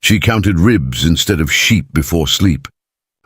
She counted ribs instead of sheep before sleep.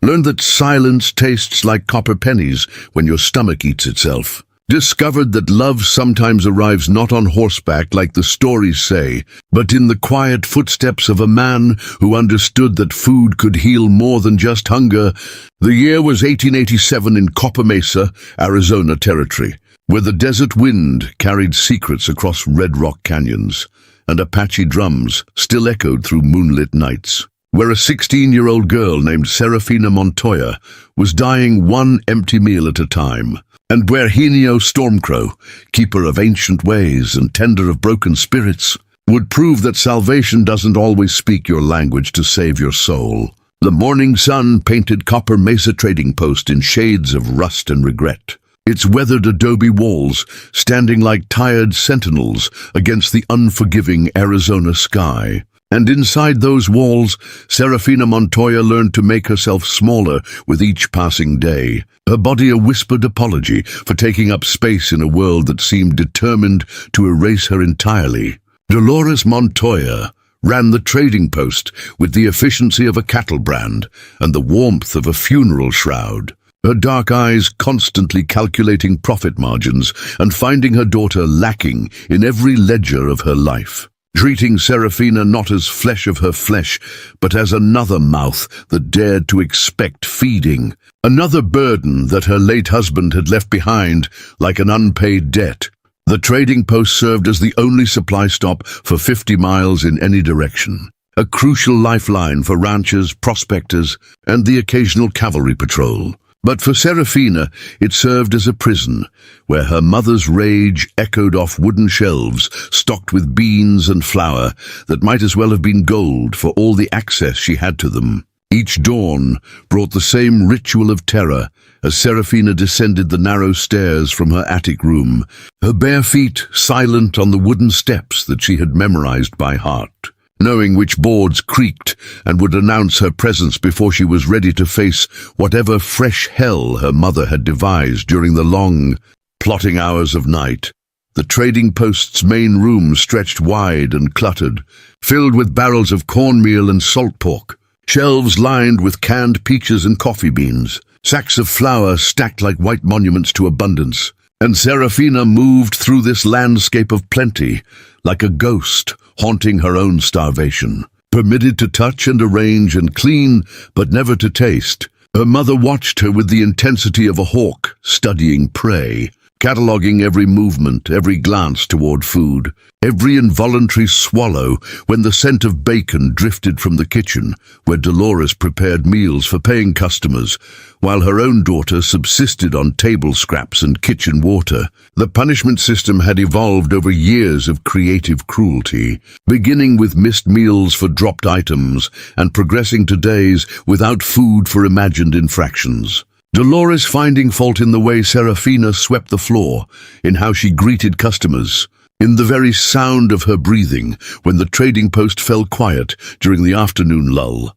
Learned that silence tastes like copper pennies when your stomach eats itself. Discovered that love sometimes arrives not on horseback like the stories say, but in the quiet footsteps of a man who understood that food could heal more than just hunger. The year was 1887 in Copper Mesa, Arizona Territory, where the desert wind carried secrets across Red Rock canyons, and Apache drums still echoed through moonlit nights. Where a 16-year-old girl named Serafina Montoya was dying one empty meal at a time, and where Henio Stormcrow, keeper of ancient ways and tender of broken spirits, would prove that salvation doesn't always speak your language to save your soul. The morning sun painted Copper Mesa Trading Post in shades of rust and regret, its weathered adobe walls standing like tired sentinels against the unforgiving Arizona sky. And inside those walls, Serafina Montoya learned to make herself smaller with each passing day, her body a whispered apology for taking up space in a world that seemed determined to erase her entirely. Dolores Montoya ran the trading post with the efficiency of a cattle brand and the warmth of a funeral shroud, her dark eyes constantly calculating profit margins and finding her daughter lacking in every ledger of her life. Treating Serafina not as flesh of her flesh, but as another mouth that dared to expect feeding, another burden that her late husband had left behind like an unpaid debt. The trading post served as the only supply stop for 50 miles in any direction, a crucial lifeline for ranchers, prospectors, and the occasional cavalry patrol. But for Serafina, it served as a prison, where her mother's rage echoed off wooden shelves stocked with beans and flour that might as well have been gold for all the access she had to them. Each dawn brought the same ritual of terror as Serafina descended the narrow stairs from her attic room, her bare feet silent on the wooden steps that she had memorized by heart, knowing which boards creaked and would announce her presence before she was ready to face whatever fresh hell her mother had devised during the long, plotting hours of night. The trading post's main room stretched wide and cluttered, filled with barrels of cornmeal and salt pork, shelves lined with canned peaches and coffee beans, sacks of flour stacked like white monuments to abundance. And Serafina moved through this landscape of plenty, like a ghost haunting her own starvation. Permitted to touch and arrange and clean, but never to taste, her mother watched her with the intensity of a hawk studying prey, cataloging every movement, every glance toward food, every involuntary swallow when the scent of bacon drifted from the kitchen, where Dolores prepared meals for paying customers, while her own daughter subsisted on table scraps and kitchen water. The punishment system had evolved over years of creative cruelty, beginning with missed meals for dropped items and progressing to days without food for imagined infractions. Dolores finding fault in the way Serafina swept the floor, in how she greeted customers, in the very sound of her breathing when the trading post fell quiet during the afternoon lull.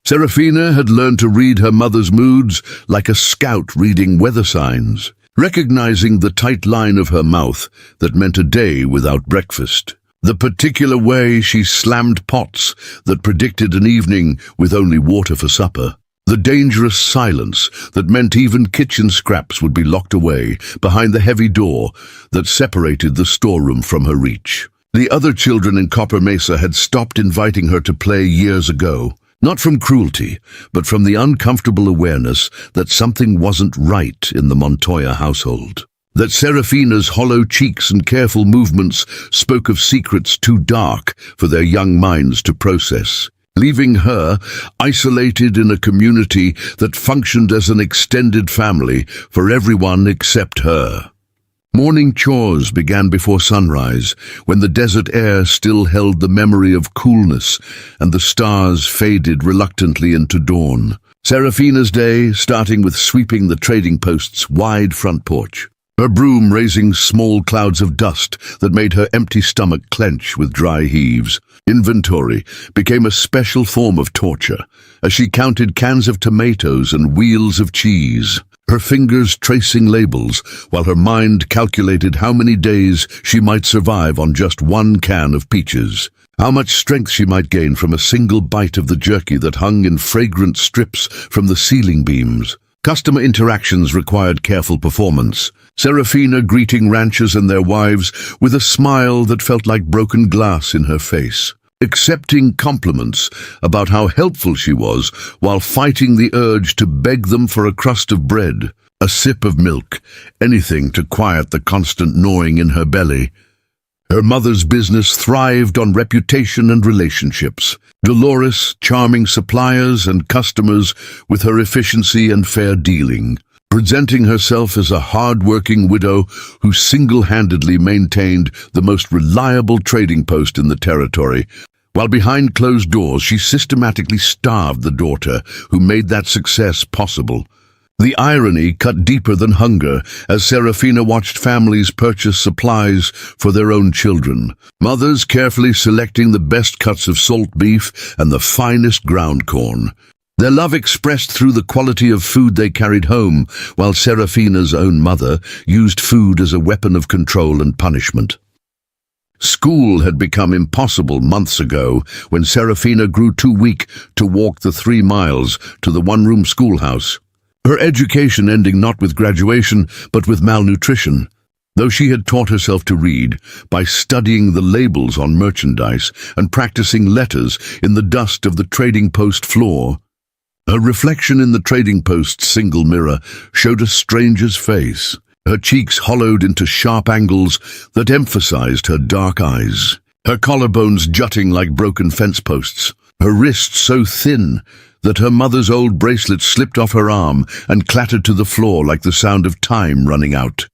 Serafina had learned to read her mother's moods like a scout reading weather signs, recognizing the tight line of her mouth that meant a day without breakfast, the particular way she slammed pots that predicted an evening with only water for supper, the dangerous silence that meant even kitchen scraps would be locked away behind the heavy door that separated the storeroom from her reach. The other children in Copper Mesa had stopped inviting her to play years ago, not from cruelty, but from the uncomfortable awareness that something wasn't right in the Montoya household. That Serafina's hollow cheeks and careful movements spoke of secrets too dark for their young minds to process, leaving her isolated in a community that functioned as an extended family for everyone except her. Morning chores began before sunrise, when the desert air still held the memory of coolness and the stars faded reluctantly into dawn. Serafina's day starting with sweeping the trading post's wide front porch, her broom raising small clouds of dust that made her empty stomach clench with dry heaves. Inventory became a special form of torture as she counted cans of tomatoes and wheels of cheese, her fingers tracing labels while her mind calculated how many days she might survive on just one can of peaches. how much strength she might gain from a single bite of the jerky that hung in fragrant strips from the ceiling beams. Customer interactions required careful performance. Serafina greeting ranchers and their wives with a smile that felt like broken glass in her face. Accepting compliments about how helpful she was while fighting the urge to beg them for a crust of bread, a sip of milk, anything to quiet the constant gnawing in her belly. Her mother's business thrived on reputation and relationships. Dolores charming suppliers and customers with her efficiency and fair dealing, presenting herself as a hard-working widow who single-handedly maintained the most reliable trading post in the territory, while behind closed doors she systematically starved the daughter who made that success possible. The irony cut deeper than hunger as Serafina watched families purchase supplies for their own children, mothers carefully selecting the best cuts of salt beef and the finest ground corn. Their love expressed through the quality of food they carried home, while Serafina's own mother used food as a weapon of control and punishment. School had become impossible months ago when Serafina grew too weak to walk the 3 miles to the one-room schoolhouse. Her education ending not with graduation, but with malnutrition, though she had taught herself to read by studying the labels on merchandise and practicing letters in the dust of the trading post floor. Her reflection in the trading post's single mirror showed a stranger's face, her cheeks hollowed into sharp angles that emphasized her dark eyes, her collarbones jutting like broken fence posts, her wrists so thin that her mother's old bracelet slipped off her arm and clattered to the floor like the sound of time running out.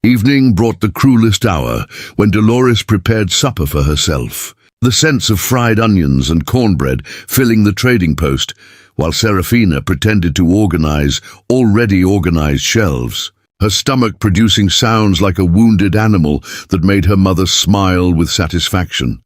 Evening brought the cruelest hour when Dolores prepared supper for herself, the scents of fried onions and cornbread filling the trading post, while Serafina pretended to organize already organized shelves, her stomach producing sounds like a wounded animal that made her mother smile with satisfaction.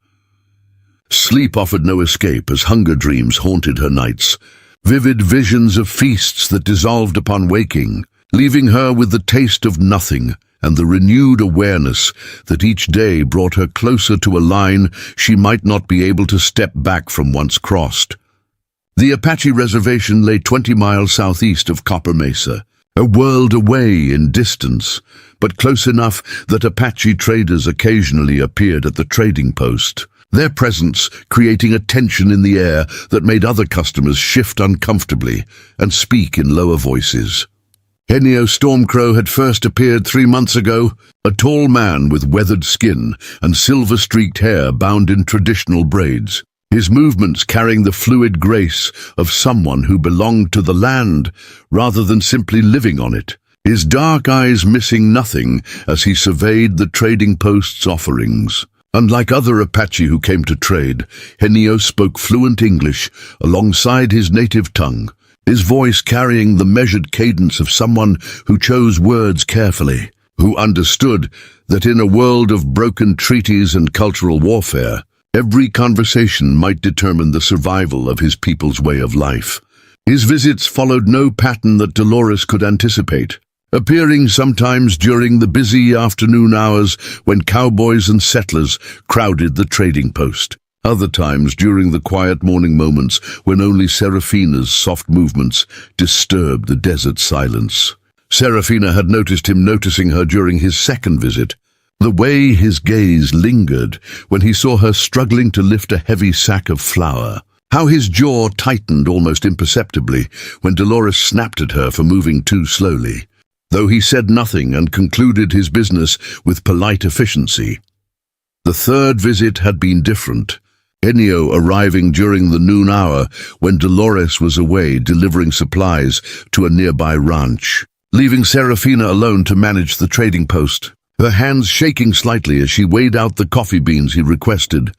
Sleep offered no escape as hunger dreams haunted her nights, vivid visions of feasts that dissolved upon waking, leaving her with the taste of nothing and the renewed awareness that each day brought her closer to a line she might not be able to step back from once crossed. The Apache reservation lay 20 miles southeast of Copper Mesa, a world away in distance, but close enough that Apache traders occasionally appeared at the trading post, their presence creating a tension in the air that made other customers shift uncomfortably and speak in lower voices. Henio Stormcrow had first appeared 3 months ago, a tall man with weathered skin and silver-streaked hair bound in traditional braids, his movements carrying the fluid grace of someone who belonged to the land rather than simply living on it, his dark eyes missing nothing as he surveyed the trading post's offerings. Unlike other Apache who came to trade, Henio spoke fluent English alongside his native tongue, his voice carrying the measured cadence of someone who chose words carefully, who understood that in a world of broken treaties and cultural warfare, every conversation might determine the survival of his people's way of life. His visits followed no pattern that Dolores could anticipate, appearing sometimes during the busy afternoon hours when cowboys and settlers crowded the trading post, other times during the quiet morning moments when only Serafina's soft movements disturbed the desert silence. Serafina had noticed him noticing her during his second visit, the way his gaze lingered when he saw her struggling to lift a heavy sack of flour, how his jaw tightened almost imperceptibly when Dolores snapped at her for moving too slowly, though he said nothing and concluded his business with polite efficiency. The third visit had been different, Henio arriving during the noon hour when Dolores was away delivering supplies to a nearby ranch, leaving Serafina alone to manage the trading post, her hands shaking slightly as she weighed out the coffee beans he requested.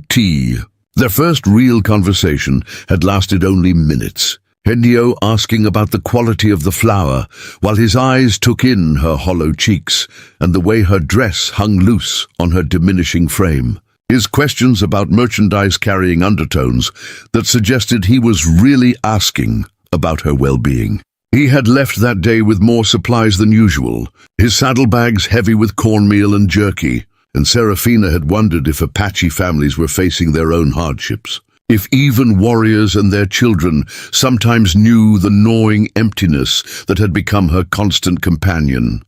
Tea. Their first real conversation had lasted only minutes, Henio asking about the quality of the flour, while his eyes took in her hollow cheeks and the way her dress hung loose on her diminishing frame. His questions about merchandise carrying undertones that suggested he was really asking about her well-being. He had left that day with more supplies than usual, his saddlebags heavy with cornmeal and jerky, and Serafina had wondered if Apache families were facing their own hardships. If even warriors and their children sometimes knew the gnawing emptiness that had become her constant companion.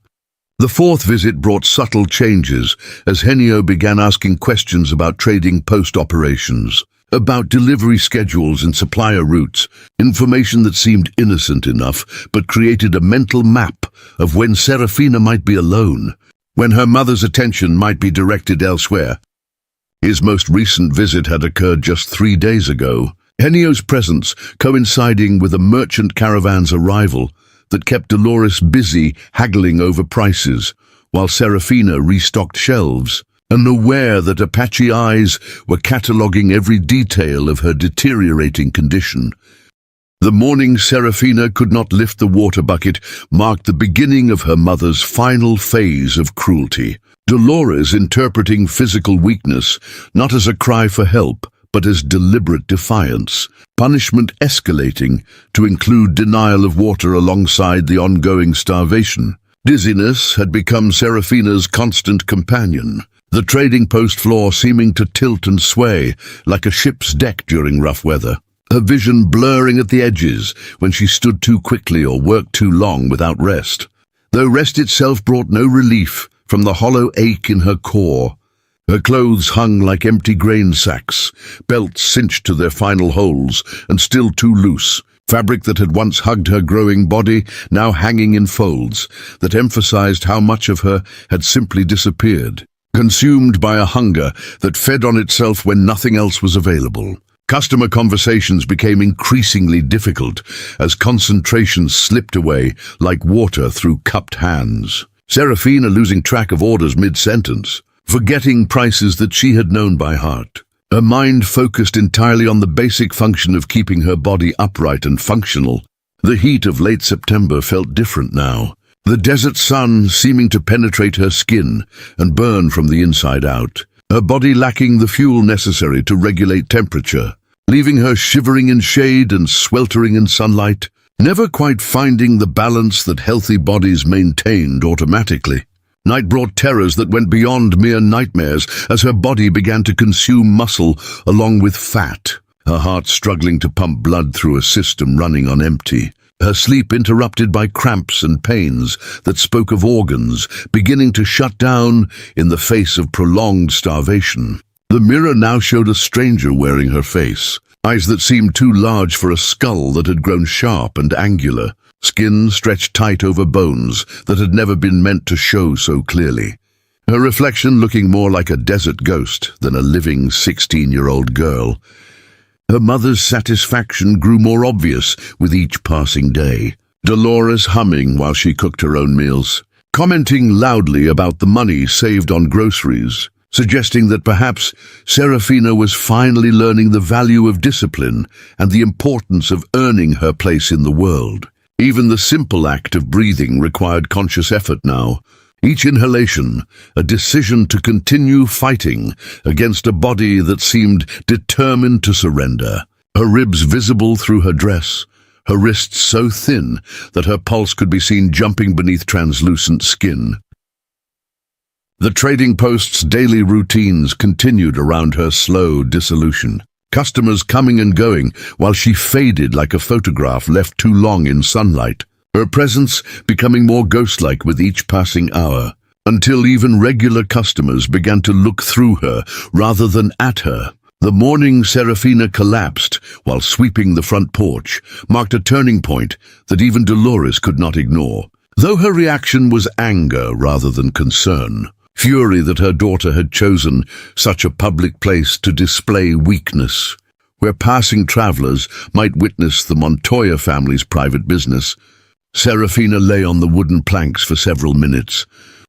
The fourth visit brought subtle changes as Henio began asking questions about trading post operations, about delivery schedules and supplier routes, information that seemed innocent enough but created a mental map of when Serafina might be alone, when her mother's attention might be directed elsewhere. His most recent visit had occurred just 3 days ago, Henio's presence coinciding with a merchant caravan's arrival that kept Dolores busy haggling over prices, while Serafina restocked shelves, and aware that Apache eyes were cataloguing every detail of her deteriorating condition. The morning Serafina could not lift the water bucket marked the beginning of her mother's final phase of cruelty. Dolores interpreting physical weakness not as a cry for help, but as deliberate defiance, punishment escalating to include denial of water alongside the ongoing starvation. Dizziness had become Serafina's constant companion, the trading post floor seeming to tilt and sway like a ship's deck during rough weather, her vision blurring at the edges when she stood too quickly or worked too long without rest. Though rest itself brought no relief from the hollow ache in her core, her clothes hung like empty grain sacks, belts cinched to their final holes and still too loose, fabric that had once hugged her growing body now hanging in folds that emphasized how much of her had simply disappeared, consumed by a hunger that fed on itself when nothing else was available. Customer conversations became increasingly difficult as concentration slipped away like water through cupped hands. Serafina losing track of orders mid-sentence, forgetting prices that she had known by heart. Her mind focused entirely on the basic function of keeping her body upright and functional. The heat of late September felt different now, the desert sun seeming to penetrate her skin and burn from the inside out, her body lacking the fuel necessary to regulate temperature, leaving her shivering in shade and sweltering in sunlight, never quite finding the balance that healthy bodies maintained automatically. Night brought terrors that went beyond mere nightmares as her body began to consume muscle along with fat, her heart struggling to pump blood through a system running on empty, her sleep interrupted by cramps and pains that spoke of organs beginning to shut down in the face of prolonged starvation. The mirror now showed a stranger wearing her face, eyes that seemed too large for a skull that had grown sharp and angular, skin stretched tight over bones that had never been meant to show so clearly. Her reflection looking more like a desert ghost than a living 16-year-old girl. Her mother's satisfaction grew more obvious with each passing day, Dolores humming while she cooked her own meals, commenting loudly about the money saved on groceries, suggesting that perhaps Serafina was finally learning the value of discipline and the importance of earning her place in the world. Even the simple act of breathing required conscious effort now, each inhalation a decision to continue fighting against a body that seemed determined to surrender, her ribs visible through her dress, her wrists so thin that her pulse could be seen jumping beneath translucent skin. The trading post's daily routines continued around her slow dissolution, customers coming and going while she faded like a photograph left too long in sunlight, her presence becoming more ghost-like with each passing hour, until even regular customers began to look through her rather than at her. The morning Serafina collapsed while sweeping the front porch marked a turning point that even Dolores could not ignore, though her reaction was anger rather than concern. Fury that her daughter had chosen such a public place to display weakness, where passing travelers might witness the Montoya family's private business. Serafina lay on the wooden planks for several minutes,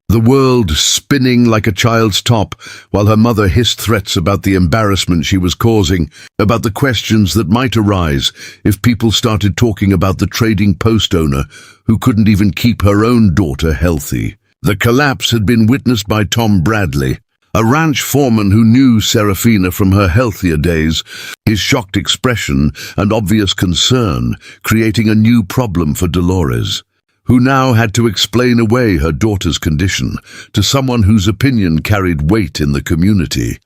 the world spinning like a child's top, while her mother hissed threats about the embarrassment she was causing, about the questions that might arise if people started talking about the trading post owner who couldn't even keep her own daughter healthy. The collapse had been witnessed by Tom Bradley, a ranch foreman who knew Serafina from her healthier days, his shocked expression and obvious concern creating a new problem for Dolores, who now had to explain away her daughter's condition to someone whose opinion carried weight in the community.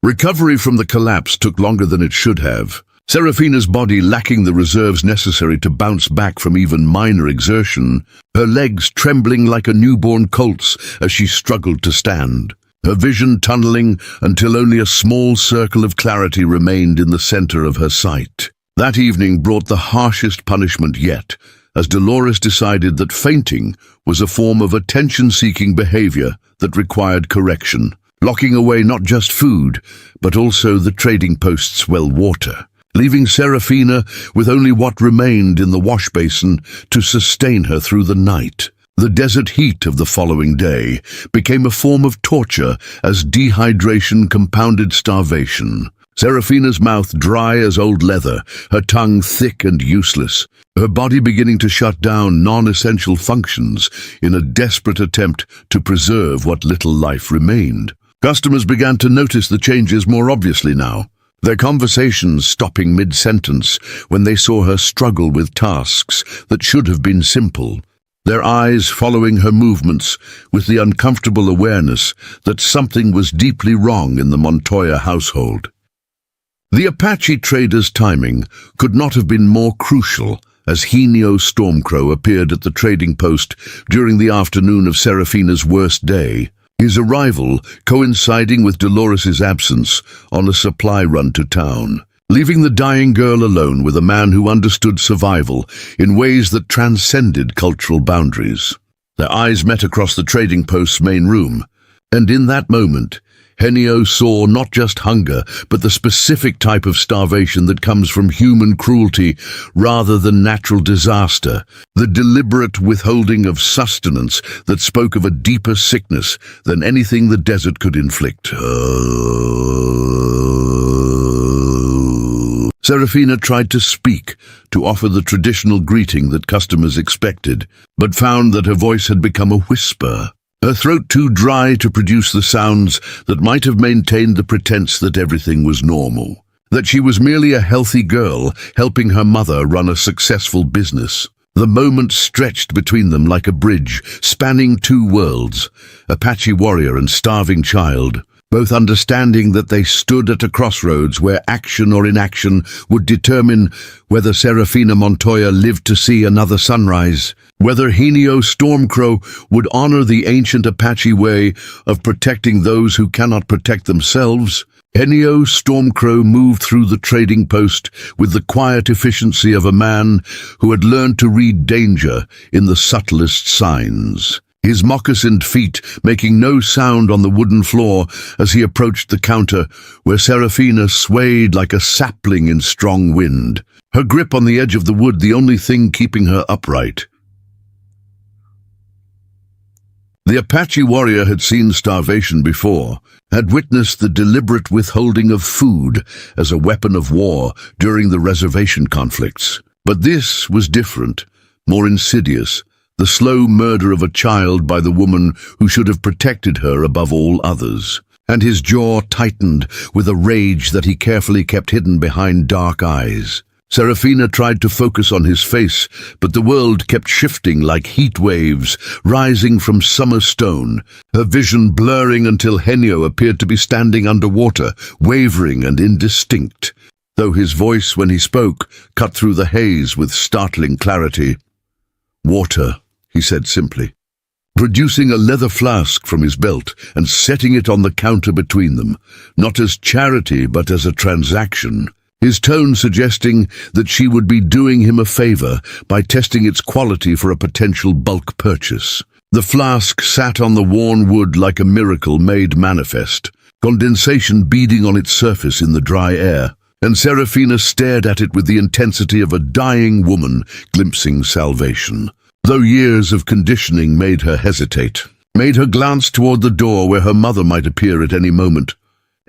Recovery from the collapse took longer than it should have, Serafina's body lacking the reserves necessary to bounce back from even minor exertion, her legs trembling like a newborn colt's as she struggled to stand, her vision tunneling until only a small circle of clarity remained in the center of her sight. That evening brought the harshest punishment yet, as Dolores decided that fainting was a form of attention-seeking behavior that required correction, locking away not just food, but also the trading post's well water, leaving Serafina with only what remained in the wash basin to sustain her through the night. The desert heat of the following day became a form of torture as dehydration compounded starvation. Serafina's mouth dry as old leather, her tongue thick and useless, her body beginning to shut down non-essential functions in a desperate attempt to preserve what little life remained. Customers began to notice the changes more obviously now, their conversations stopping mid-sentence when they saw her struggle with tasks that should have been simple, their eyes following her movements with the uncomfortable awareness that something was deeply wrong in the Montoya household. The Apache trader's timing could not have been more crucial as Henio Stormcrow appeared at the trading post during the afternoon of Serafina's worst day, his arrival coinciding with Dolores's absence on a supply run to town, leaving the dying girl alone with a man who understood survival in ways that transcended cultural boundaries. Their eyes met across the trading post's main room, and in that moment, Henio saw not just hunger, but the specific type of starvation that comes from human cruelty rather than natural disaster, the deliberate withholding of sustenance that spoke of a deeper sickness than anything the desert could inflict. Serafina tried to speak, to offer the traditional greeting that customers expected, but found that her voice had become a whisper, her throat too dry to produce the sounds that might have maintained the pretense that everything was normal, that she was merely a healthy girl helping her mother run a successful business. The moment stretched between them like a bridge, spanning two worlds, Apache warrior and starving child, both understanding that they stood at a crossroads where action or inaction would determine whether Serafina Montoya lived to see another sunrise, whether Henio Stormcrow would honor the ancient Apache way of protecting those who cannot protect themselves. Henio Stormcrow moved through the trading post with the quiet efficiency of a man who had learned to read danger in the subtlest signs, his moccasined feet making no sound on the wooden floor as he approached the counter where Serafina swayed like a sapling in strong wind, her grip on the edge of the wood the only thing keeping her upright. The Apache warrior had seen starvation before, had witnessed the deliberate withholding of food as a weapon of war during the reservation conflicts. But this was different, more insidious, the slow murder of a child by the woman who should have protected her above all others. And his jaw tightened with a rage that he carefully kept hidden behind dark eyes. Serafina tried to focus on his face, but the world kept shifting like heat waves rising from summer stone, her vision blurring until Henio appeared to be standing underwater, wavering and indistinct, though his voice when he spoke cut through the haze with startling clarity. "Water," he said simply, producing a leather flask from his belt and setting it on the counter between them, not as charity but as a transaction, his tone suggesting that she would be doing him a favor by testing its quality for a potential bulk purchase. The flask sat on the worn wood like a miracle made manifest, condensation beading on its surface in the dry air, and Serafina stared at it with the intensity of a dying woman glimpsing salvation. Though years of conditioning made her hesitate, made her glance toward the door where her mother might appear at any moment,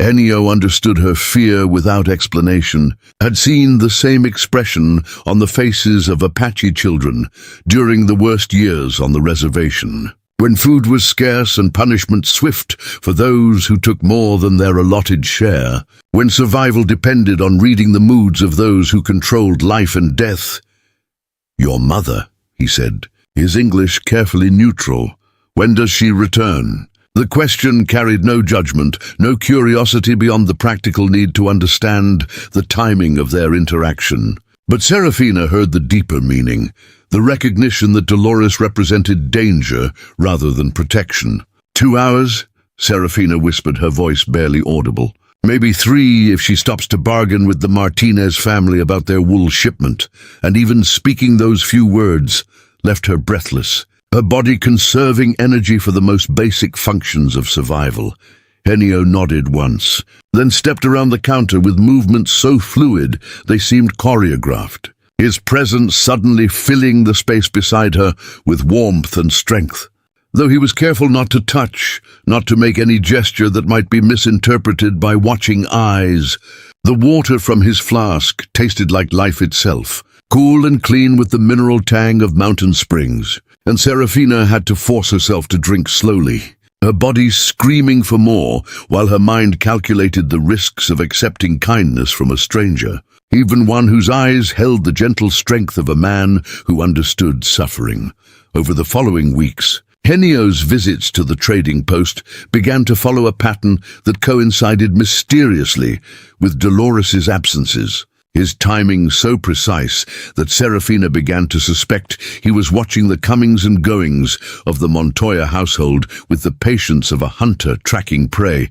Henio understood her fear without explanation, had seen the same expression on the faces of Apache children during the worst years on the reservation, when food was scarce and punishment swift for those who took more than their allotted share, when survival depended on reading the moods of those who controlled life and death. "Your mother," he said, his English carefully neutral. "When does she return?" The question carried no judgment, no curiosity beyond the practical need to understand the timing of their interaction. But Serafina heard the deeper meaning, the recognition that Dolores represented danger rather than protection. 2 hours? Serafina whispered, her voice barely audible. Maybe 3 if she stops to bargain with the Martinez family about their wool shipment, and even speaking those few words left her breathless, her body conserving energy for the most basic functions of survival. Henio nodded once, then stepped around the counter with movements so fluid they seemed choreographed, his presence suddenly filling the space beside her with warmth and strength. Though he was careful not to touch, not to make any gesture that might be misinterpreted by watching eyes, the water from his flask tasted like life itself, cool and clean with the mineral tang of mountain springs, and Serafina had to force herself to drink slowly, her body screaming for more, while her mind calculated the risks of accepting kindness from a stranger, even one whose eyes held the gentle strength of a man who understood suffering. Over the following weeks, Henio's visits to the trading post began to follow a pattern that coincided mysteriously with Dolores's absences, his timing so precise that Serafina began to suspect he was watching the comings and goings of the Montoya household with the patience of a hunter tracking prey.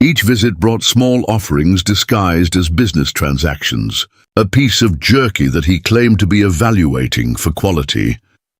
Each visit brought small offerings disguised as business transactions, a piece of jerky that he claimed to be evaluating for quality,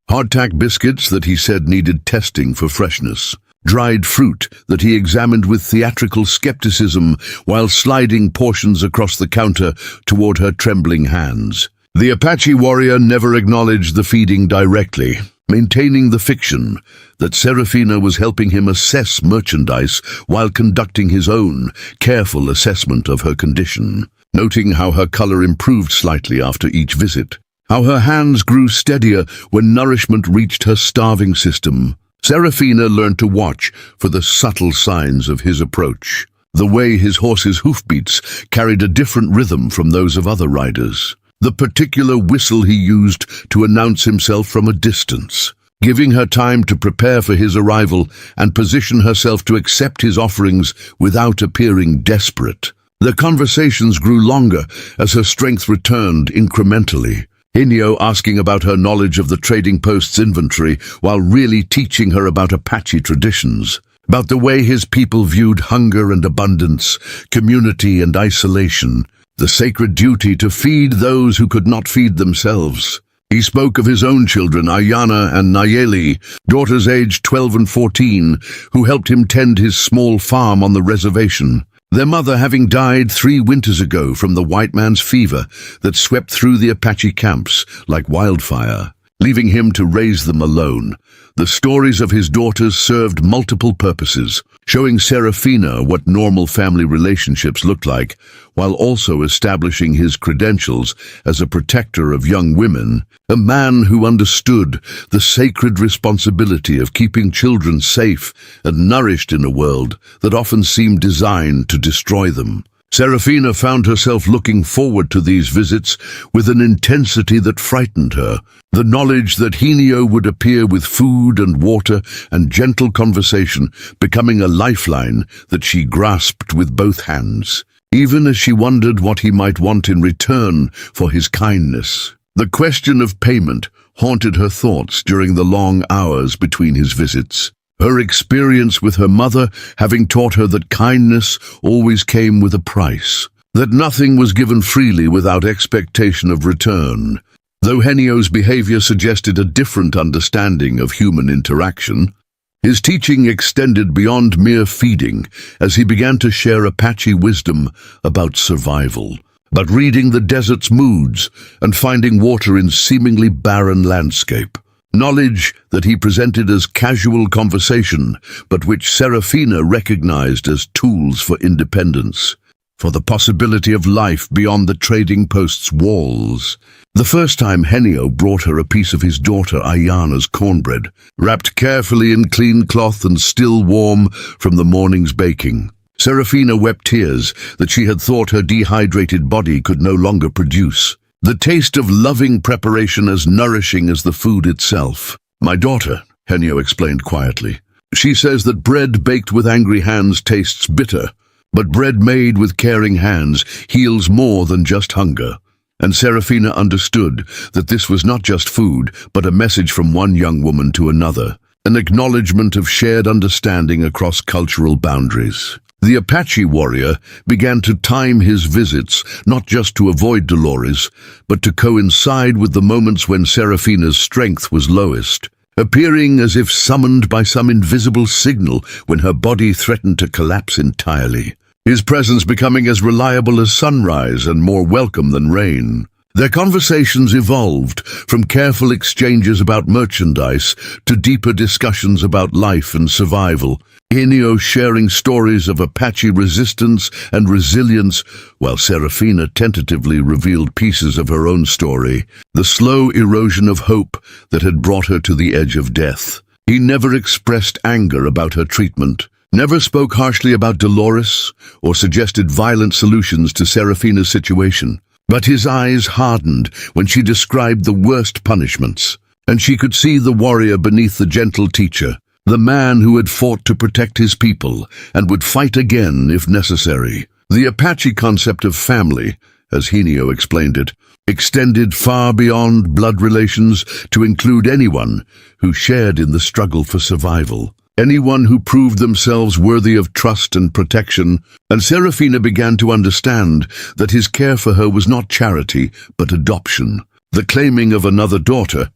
hardtack biscuits that he said needed testing for freshness, dried fruit that he examined with theatrical skepticism while sliding portions across the counter toward her trembling hands. The Apache warrior never acknowledged the feeding directly, maintaining the fiction that Serafina was helping him assess merchandise while conducting his own careful assessment of her condition, noting how her color improved slightly after each visit, how her hands grew steadier when nourishment reached her starving system. Serafina learned to watch for the subtle signs of his approach, the way his horse's hoofbeats carried a different rhythm from those of other riders, the particular whistle he used to announce himself from a distance, giving her time to prepare for his arrival and position herself to accept his offerings without appearing desperate. Their conversations grew longer as her strength returned incrementally, Henio asking about her knowledge of the trading post's inventory while really teaching her about Apache traditions, about the way his people viewed hunger and abundance, community and isolation, the sacred duty to feed those who could not feed themselves. He spoke of his own children, Ayana and Nayeli, daughters aged 12 and 14, who helped him tend his small farm on the reservation, their mother having died 3 winters ago from the white man's fever that swept through the Apache camps like wildfire, leaving him to raise them alone. The stories of his daughters served multiple purposes, showing Serafina what normal family relationships looked like, while also establishing his credentials as a protector of young women, a man who understood the sacred responsibility of keeping children safe and nourished in a world that often seemed designed to destroy them. Serafina found herself looking forward to these visits with an intensity that frightened her, the knowledge that Henio would appear with food and water and gentle conversation becoming a lifeline that she grasped with both hands, even as she wondered what he might want in return for his kindness. The question of payment haunted her thoughts during the long hours between his visits, her experience with her mother having taught her that kindness always came with a price, that nothing was given freely without expectation of return. Though Henio's behavior suggested a different understanding of human interaction, his teaching extended beyond mere feeding as he began to share Apache wisdom about survival, about reading the desert's moods and finding water in seemingly barren landscape. Knowledge that he presented as casual conversation, but which Serafina recognized as tools for independence, for the possibility of life beyond the trading post's walls. The first time Henio brought her a piece of his daughter Ayana's cornbread, wrapped carefully in clean cloth and still warm from the morning's baking, Serafina wept tears that she had thought her dehydrated body could no longer produce. the taste of loving preparation as nourishing as the food itself. "My daughter," Henio explained quietly. "She says that bread baked with angry hands tastes bitter, but bread made with caring hands heals more than just hunger." And Serafina understood that this was not just food, but a message from one young woman to another, an acknowledgement of shared understanding across cultural boundaries. The Apache warrior began to time his visits, not just to avoid Dolores, but to coincide with the moments when Serafina's strength was lowest, appearing as if summoned by some invisible signal when her body threatened to collapse entirely. His presence becoming as reliable as sunrise and more welcome than rain. Their conversations evolved from careful exchanges about merchandise to deeper discussions about life and survival, Henio sharing stories of Apache resistance and resilience, while Serafina tentatively revealed pieces of her own story, the slow erosion of hope that had brought her to the edge of death. He never expressed anger about her treatment, never spoke harshly about Dolores, or suggested violent solutions to Serafina's situation. But his eyes hardened when she described the worst punishments, and she could see the warrior beneath the gentle teacher, the man who had fought to protect his people and would fight again if necessary. The Apache concept of family, as Henio explained it, extended far beyond blood relations to include anyone who shared in the struggle for survival. Anyone who proved themselves worthy of trust and protection, and Serafina began to understand that his care for her was not charity, but adoption, the claiming of another daughter.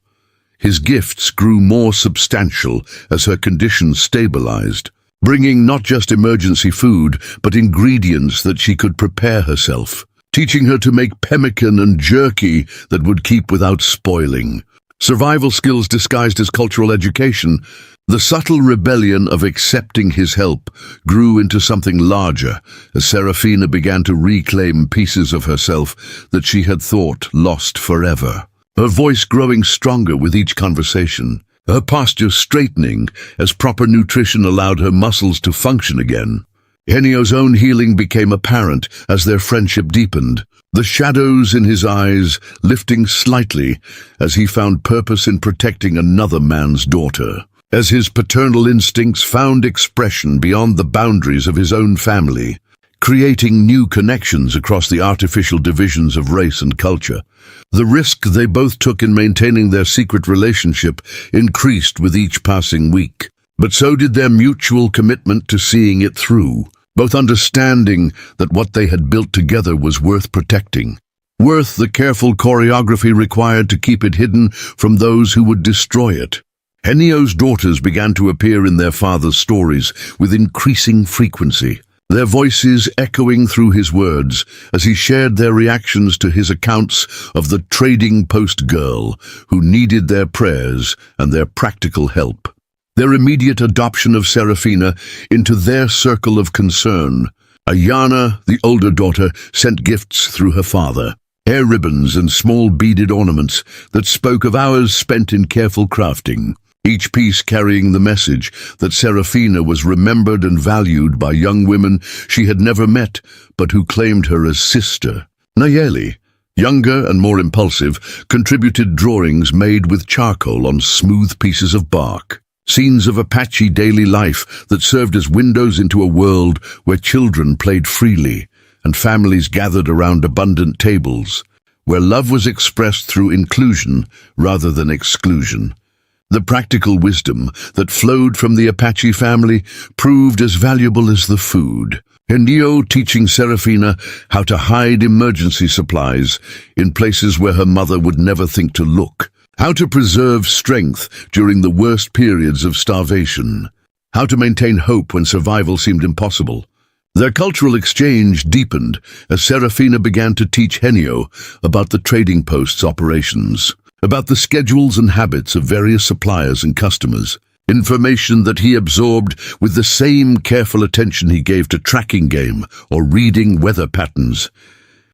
His gifts grew more substantial as her condition stabilized, bringing not just emergency food, but ingredients that she could prepare herself, teaching her to make pemmican and jerky that would keep without spoiling. Survival skills disguised as cultural education. The subtle rebellion of accepting his help grew into something larger as Serafina began to reclaim pieces of herself that she had thought lost forever. Her voice growing stronger with each conversation, her posture straightening as proper nutrition allowed her muscles to function again. Henio's own healing became apparent as their friendship deepened, the shadows in his eyes lifting slightly as he found purpose in protecting another man's daughter. As his paternal instincts found expression beyond the boundaries of his own family, creating new connections across the artificial divisions of race and culture. The risk they both took in maintaining their secret relationship increased with each passing week, but so did their mutual commitment to seeing it through, both understanding that what they had built together was worth protecting, worth the careful choreography required to keep it hidden from those who would destroy it. Henio's daughters began to appear in their father's stories with increasing frequency, their voices echoing through his words as he shared their reactions to his accounts of the trading post girl who needed their prayers and their practical help. Their immediate adoption of Serafina into their circle of concern. Ayana, the older daughter, sent gifts through her father, hair ribbons and small beaded ornaments that spoke of hours spent in careful crafting, each piece carrying the message that Serafina was remembered and valued by young women she had never met, but who claimed her as sister. Nayeli, younger and more impulsive, contributed drawings made with charcoal on smooth pieces of bark, scenes of Apache daily life that served as windows into a world where children played freely and families gathered around abundant tables, where love was expressed through inclusion rather than exclusion. The practical wisdom that flowed from the Apache family proved as valuable as the food. Henio teaching Serafina how to hide emergency supplies in places where her mother would never think to look, how to preserve strength during the worst periods of starvation, how to maintain hope when survival seemed impossible. Their cultural exchange deepened as Serafina began to teach Henio about the trading post's operations, about the schedules and habits of various suppliers and customers, information that he absorbed with the same careful attention he gave to tracking game or reading weather patterns.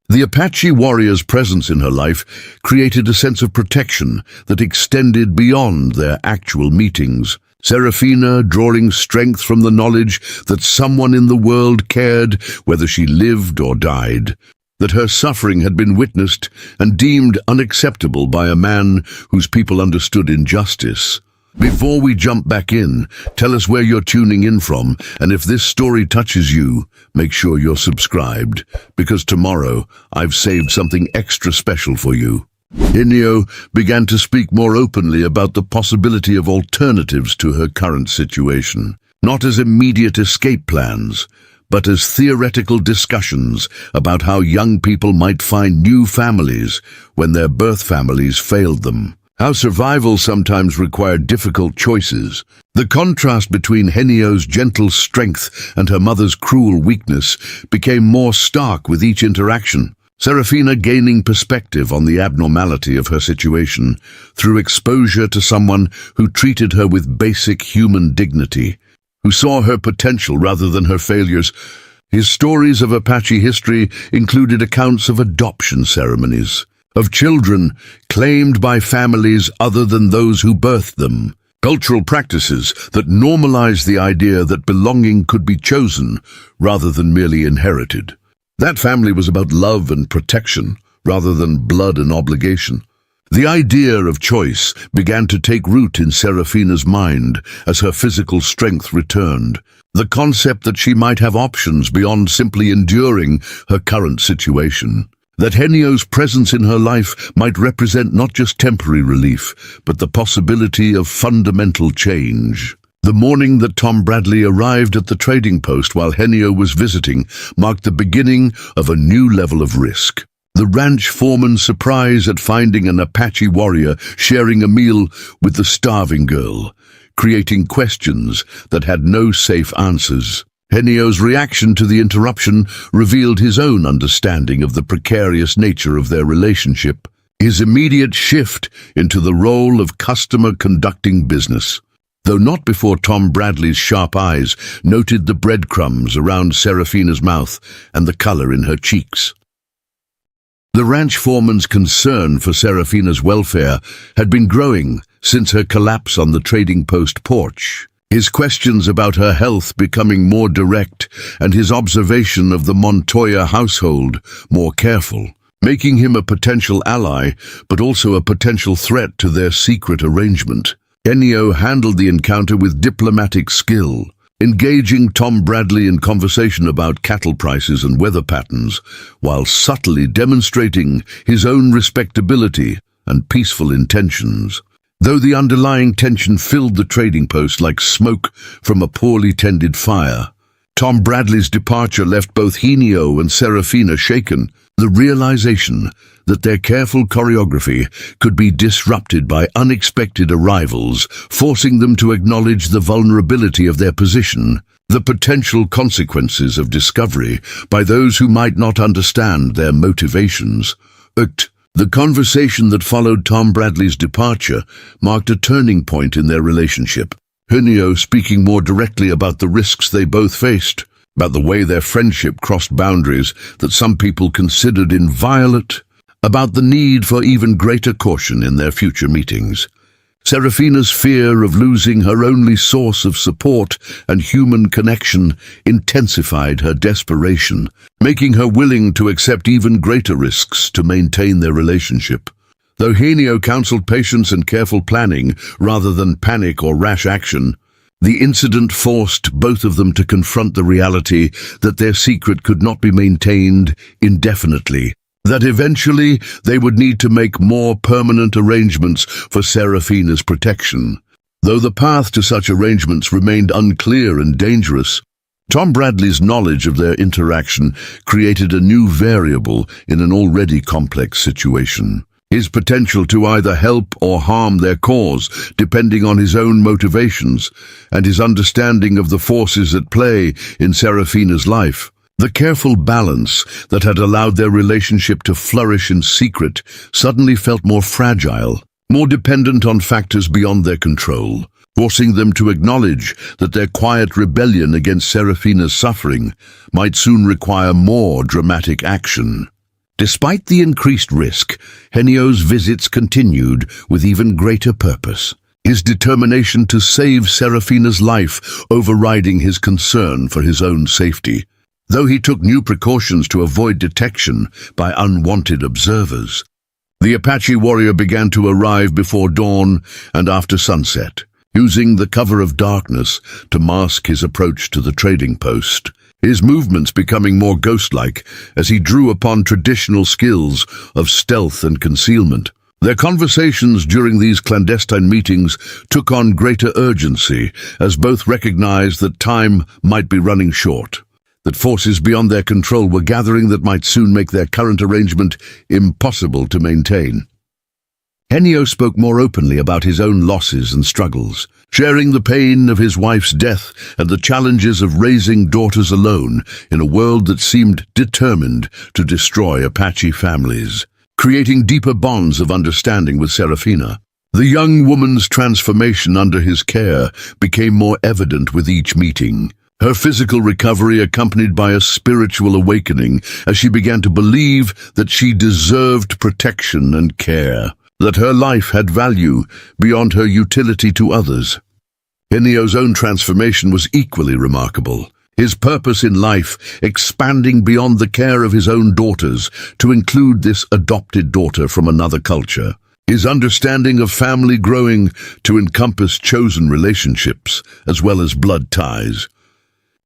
The Apache warrior's presence in her life created a sense of protection that extended beyond their actual meetings. Serafina drawing strength from the knowledge that someone in the world cared whether she lived or died. that her suffering had been witnessed and deemed unacceptable by a man whose people understood injustice. Before we jump back in, tell us where you're tuning in from, and if this story touches you, make sure you're subscribed, because tomorrow I've saved something extra special for you. Helena began to speak more openly about the possibility of alternatives to her current situation, not as immediate escape plans, but as theoretical discussions about how young people might find new families when their birth families failed them. How survival sometimes required difficult choices. The contrast between Helena's gentle strength and her mother's cruel weakness became more stark with each interaction. Serafina gaining perspective on the abnormality of her situation through exposure to someone who treated her with basic human dignity, who saw her potential rather than her failures. His stories of Apache history included accounts of adoption ceremonies, of children claimed by families other than those who birthed them, cultural practices that normalized the idea that belonging could be chosen rather than merely inherited. That family was about love and protection rather than blood and obligation. The idea of choice began to take root in Serafina's mind as her physical strength returned. The concept that she might have options beyond simply enduring her current situation. That Helena's presence in her life might represent not just temporary relief, but the possibility of fundamental change. The morning that Tom Bradley arrived at the trading post while Helena was visiting marked the beginning of a new level of risk. The ranch foreman's surprise at finding an Apache warrior sharing a meal with the starving girl, creating questions that had no safe answers. Helena's reaction to the interruption revealed his own understanding of the precarious nature of their relationship, his immediate shift into the role of customer conducting business. Though not before Tom Bradley's sharp eyes noted the breadcrumbs around Serafina's mouth and the color in her cheeks. The ranch foreman's concern for Serafina's welfare had been growing since her collapse on the trading post porch. His questions about her health becoming more direct and his observation of the Montoya household more careful, making him a potential ally but also a potential threat to their secret arrangement. Helena handled the encounter with diplomatic skill, engaging Tom Bradley in conversation about cattle prices and weather patterns, while subtly demonstrating his own respectability and peaceful intentions. Though the underlying tension filled the trading post like smoke from a poorly tended fire, Tom Bradley's departure left both Helena and Serafina shaken. The realization that their careful choreography could be disrupted by unexpected arrivals, forcing them to acknowledge the vulnerability of their position, the potential consequences of discovery by those who might not understand their motivations. The conversation that followed Tom Bradley's departure marked a turning point in their relationship. Helena speaking more directly about the risks they both faced, about the way their friendship crossed boundaries that some people considered inviolate, about the need for even greater caution in their future meetings. Serafina's fear of losing her only source of support and human connection intensified her desperation, making her willing to accept even greater risks to maintain their relationship. Though Helena counseled patience and careful planning rather than panic or rash action, the incident forced both of them to confront the reality that their secret could not be maintained indefinitely, that eventually they would need to make more permanent arrangements for Serafina's protection. Though the path to such arrangements remained unclear and dangerous, Tom Bradley's knowledge of their interaction created a new variable in an already complex situation. His potential to either help or harm their cause, depending on his own motivations, and his understanding of the forces at play in Serafina's life. The careful balance that had allowed their relationship to flourish in secret suddenly felt more fragile, more dependent on factors beyond their control, forcing them to acknowledge that their quiet rebellion against Serafina's suffering might soon require more dramatic action. Despite the increased risk, Helena's visits continued with even greater purpose, his determination to save Serafina's life overriding his concern for his own safety. though he took new precautions to avoid detection by unwanted observers. The Apache warrior began to arrive before dawn and after sunset, using the cover of darkness to mask his approach to the trading post, his movements becoming more ghost-like as he drew upon traditional skills of stealth and concealment. Their conversations during these clandestine meetings took on greater urgency, as both recognized that time might be running short, that forces beyond their control were gathering that might soon make their current arrangement impossible to maintain. Henio spoke more openly about his own losses and struggles, sharing the pain of his wife's death and the challenges of raising daughters alone in a world that seemed determined to destroy Apache families, creating deeper bonds of understanding with Serafina. The young woman's transformation under his care became more evident with each meeting, her physical recovery accompanied by a spiritual awakening as she began to believe that she deserved protection and care, that her life had value beyond her utility to others. Henio's own transformation was equally remarkable, his purpose in life expanding beyond the care of his own daughters to include this adopted daughter from another culture, his understanding of family growing to encompass chosen relationships as well as blood ties.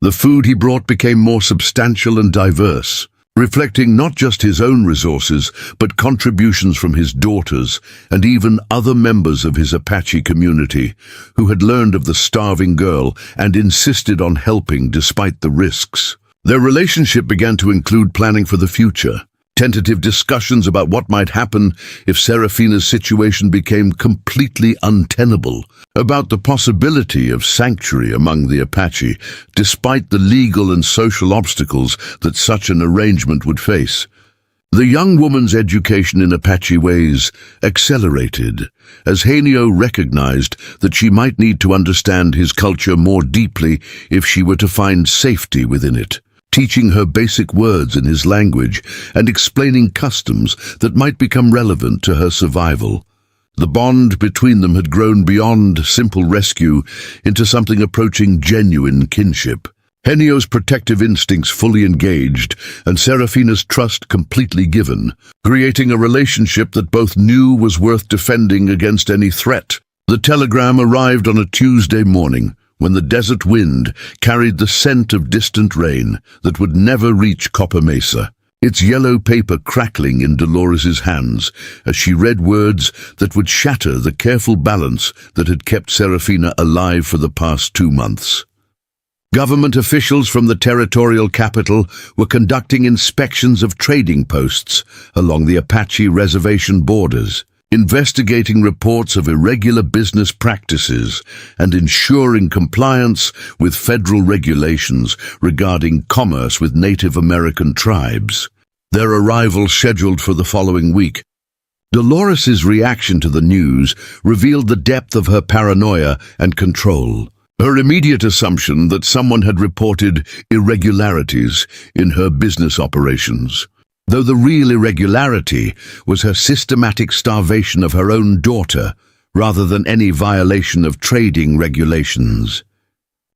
The food he brought became more substantial and diverse, reflecting not just his own resources, but contributions from his daughters and even other members of his Apache community who had learned of the starving girl and insisted on helping despite the risks. Their relationship began to include planning for the future, tentative discussions about what might happen if Serafina's situation became completely untenable, about the possibility of sanctuary among the Apache, despite the legal and social obstacles that such an arrangement would face. The young woman's education in Apache ways accelerated, as Henio recognized that she might need to understand his culture more deeply if she were to find safety within it, teaching her basic words in his language and explaining customs that might become relevant to her survival. The bond between them had grown beyond simple rescue into something approaching genuine kinship. Henio's protective instincts fully engaged and Serafina's trust completely given, creating a relationship that both knew was worth defending against any threat. The telegram arrived on a Tuesday morning, when the desert wind carried the scent of distant rain that would never reach Copper Mesa, its yellow paper crackling in Dolores's hands as she read words that would shatter the careful balance that had kept Serafina alive for the past 2 months. Government officials from the territorial capital were conducting inspections of trading posts along the Apache reservation borders, investigating reports of irregular business practices and ensuring compliance with federal regulations regarding commerce with Native American tribes. Their arrival scheduled for the following week. Dolores's reaction to the news revealed the depth of her paranoia and control. Her immediate assumption that someone had reported irregularities in her business operations, though the real irregularity was her systematic starvation of her own daughter rather than any violation of trading regulations.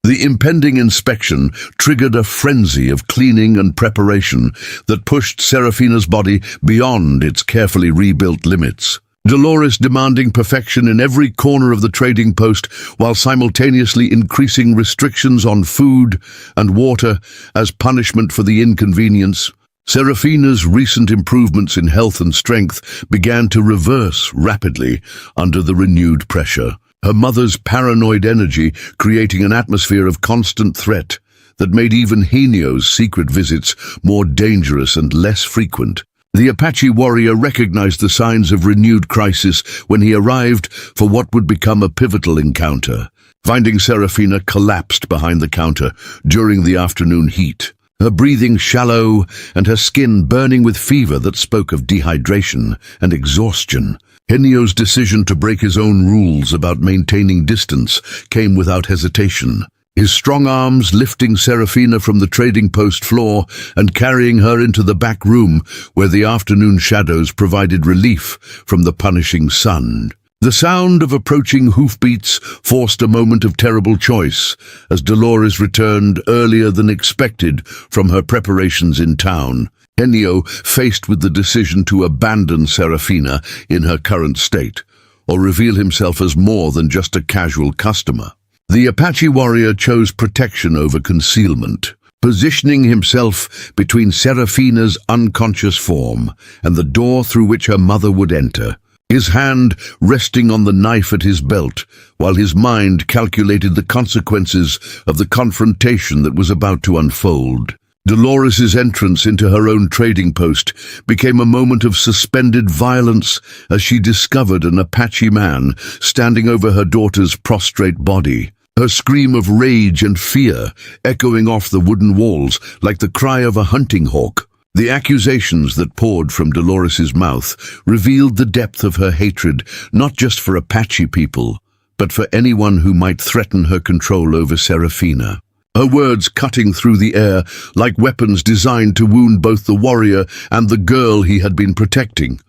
The impending inspection triggered a frenzy of cleaning and preparation that pushed Serafina's body beyond its carefully rebuilt limits. Dolores demanding perfection in every corner of the trading post while simultaneously increasing restrictions on food and water as punishment for the inconvenience. Serafina's recent improvements in health and strength began to reverse rapidly under the renewed pressure, her mother's paranoid energy creating an atmosphere of constant threat that made even Henio's secret visits more dangerous and less frequent. The Apache warrior recognized the signs of renewed crisis when he arrived for what would become a pivotal encounter, finding Serafina collapsed behind the counter during the afternoon heat, her breathing shallow and her skin burning with fever that spoke of dehydration and exhaustion. Henio's decision to break his own rules about maintaining distance came without hesitation, his strong arms lifting Serafina from the trading post floor and carrying her into the back room where the afternoon shadows provided relief from the punishing sun. The sound of approaching hoofbeats forced a moment of terrible choice as Dolores returned earlier than expected from her preparations in town. Henio, faced with the decision to abandon Serafina in her current state, or reveal himself as more than just a casual customer. The Apache warrior chose protection over concealment, positioning himself between Serafina's unconscious form and the door through which her mother would enter, his hand resting on the knife at his belt, while his mind calculated the consequences of the confrontation that was about to unfold. Dolores's entrance into her own trading post became a moment of suspended violence as she discovered an Apache man standing over her daughter's prostrate body, her scream of rage and fear echoing off the wooden walls like the cry of a hunting hawk. The accusations that poured from Dolores's mouth revealed the depth of her hatred, not just for Apache people, but for anyone who might threaten her control over Serafina. Her words cutting through the air like weapons designed to wound both the warrior and the girl he had been protecting.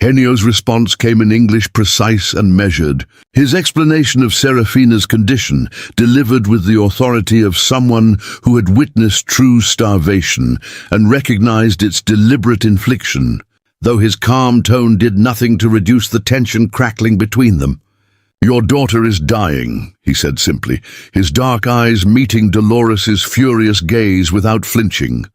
Henio's response came in English precise and measured, his explanation of Serafina's condition delivered with the authority of someone who had witnessed true starvation and recognized its deliberate infliction, though his calm tone did nothing to reduce the tension crackling between them. "Your daughter is dying," he said simply, his dark eyes meeting Dolores's furious gaze without flinching.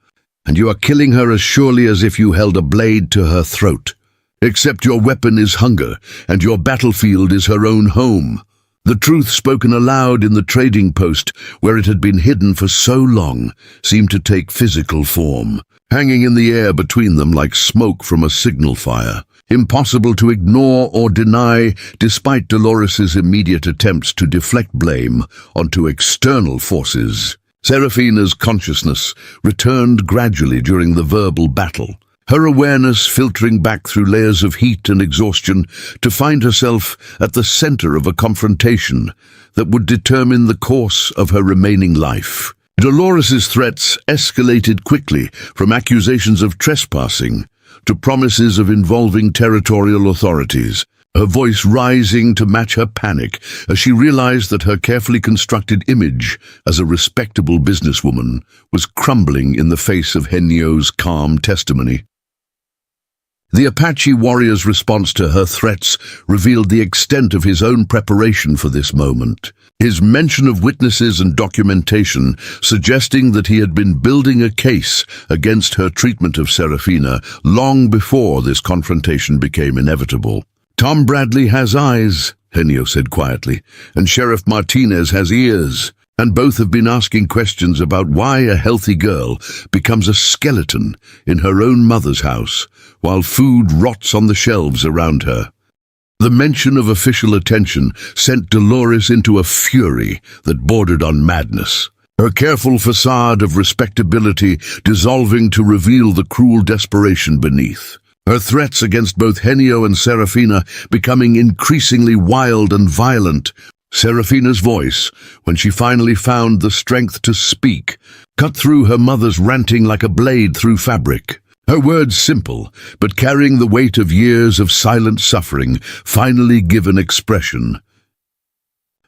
"And you are killing her as surely as if you held a blade to her throat. Except your weapon is hunger, and your battlefield is her own home." The truth spoken aloud in the trading post, where it had been hidden for so long, seemed to take physical form, hanging in the air between them like smoke from a signal fire, impossible to ignore or deny despite Dolores's immediate attempts to deflect blame onto external forces. Serafina's consciousness returned gradually during the verbal battle, her awareness filtering back through layers of heat and exhaustion to find herself at the center of a confrontation that would determine the course of her remaining life. Dolores's threats escalated quickly from accusations of trespassing to promises of involving territorial authorities, her voice rising to match her panic as she realized that her carefully constructed image as a respectable businesswoman was crumbling in the face of Henio's calm testimony. The Apache warrior's response to her threats revealed the extent of his own preparation for this moment. His mention of witnesses and documentation suggesting that he had been building a case against her treatment of Serafina long before this confrontation became inevitable. "Tom Bradley has eyes," Henio said quietly, "and Sheriff Martinez has ears, and both have been asking questions about why a healthy girl becomes a skeleton in her own mother's house while food rots on the shelves around her." The mention of official attention sent Dolores into a fury that bordered on madness, her careful facade of respectability dissolving to reveal the cruel desperation beneath. Her threats against both Henio and Serafina becoming increasingly wild and violent. Serafina's voice, when she finally found the strength to speak, cut through her mother's ranting like a blade through fabric. Her words simple, but carrying the weight of years of silent suffering, finally given expression.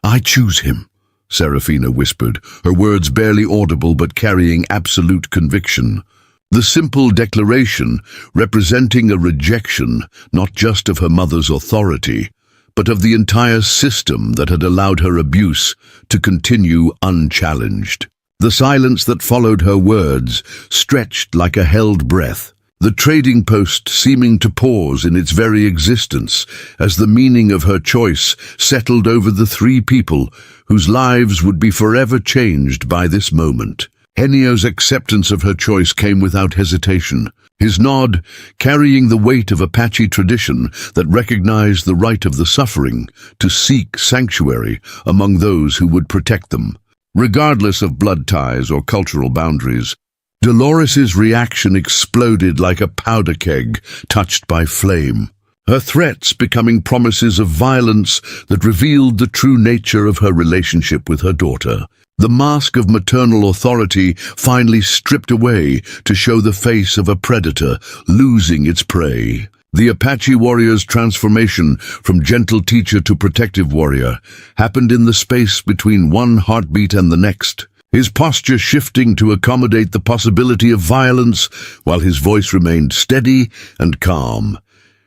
"I choose him," Serafina whispered, her words barely audible but carrying absolute conviction. The simple declaration representing a rejection not just of her mother's authority, but of the entire system that had allowed her abuse to continue unchallenged. The silence that followed her words stretched like a held breath, the trading post seeming to pause in its very existence as the meaning of her choice settled over the three people whose lives would be forever changed by this moment. Henio's acceptance of her choice came without hesitation, his nod carrying the weight of Apache tradition that recognized the right of the suffering to seek sanctuary among those who would protect them. Regardless of blood ties or cultural boundaries, Dolores's reaction exploded like a powder keg touched by flame, her threats becoming promises of violence that revealed the true nature of her relationship with her daughter. The mask of maternal authority finally stripped away to show the face of a predator losing its prey. The Apache warrior's transformation from gentle teacher to protective warrior happened in the space between one heartbeat and the next, his posture shifting to accommodate the possibility of violence while his voice remained steady and calm.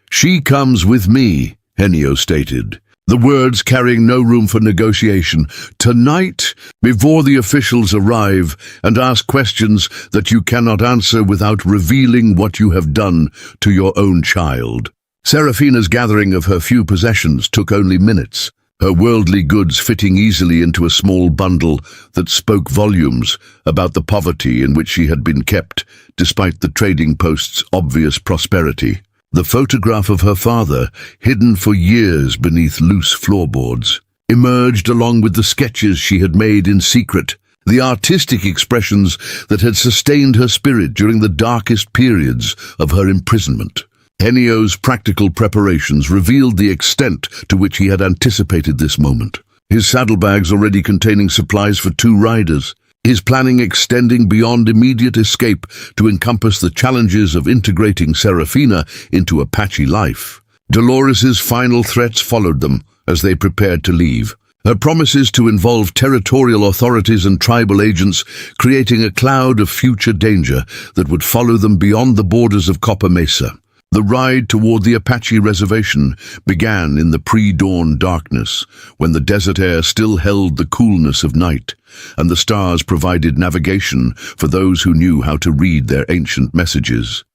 "She comes with me," Henio stated, the words carrying no room for negotiation. "Tonight, before the officials arrive and ask questions that you cannot answer without revealing what you have done to your own child." Serafina's gathering of her few possessions took only minutes, her worldly goods fitting easily into a small bundle that spoke volumes about the poverty in which she had been kept, despite the trading post's obvious prosperity. The photograph of her father, hidden for years beneath loose floorboards, emerged along with the sketches she had made in secret, the artistic expressions that had sustained her spirit during the darkest periods of her imprisonment. Henio's practical preparations revealed the extent to which he had anticipated this moment. His saddlebags already containing supplies for 2 riders, his planning extending beyond immediate escape to encompass the challenges of integrating Serafina into Apache life. Dolores's final threats followed them as they prepared to leave, her promises to involve territorial authorities and tribal agents, creating a cloud of future danger that would follow them beyond the borders of Copper Mesa. The ride toward the Apache reservation began in the pre-dawn darkness, when the desert air still held the coolness of night, and the stars provided navigation for those who knew how to read their ancient messages.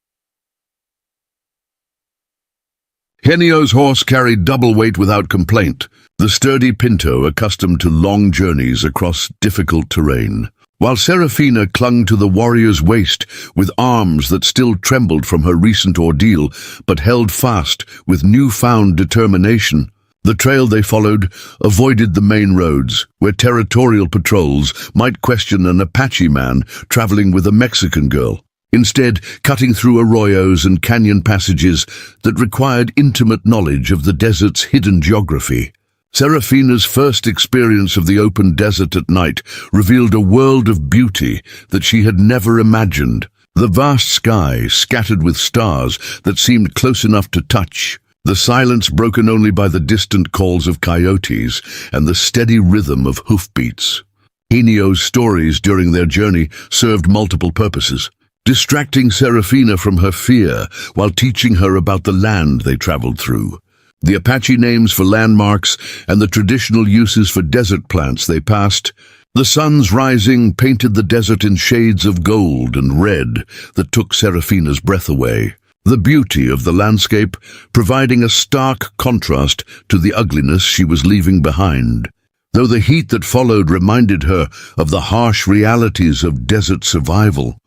Henio's horse carried double weight without complaint, the sturdy Pinto accustomed to long journeys across difficult terrain, while Serafina clung to the warrior's waist with arms that still trembled from her recent ordeal but held fast with newfound determination. The trail they followed avoided the main roads, where territorial patrols might question an Apache man traveling with a Mexican girl, instead cutting through arroyos and canyon passages that required intimate knowledge of the desert's hidden geography. Serafina's first experience of the open desert at night revealed a world of beauty that she had never imagined. The vast sky scattered with stars that seemed close enough to touch, the silence broken only by the distant calls of coyotes and the steady rhythm of hoofbeats. Henio's stories during their journey served multiple purposes, distracting Serafina from her fear while teaching her about the land they traveled through, the Apache names for landmarks, and the traditional uses for desert plants they passed. The sun's rising painted the desert in shades of gold and red that took Serafina's breath away, the beauty of the landscape providing a stark contrast to the ugliness she was leaving behind. Though the heat that followed reminded her of the harsh realities of desert survival,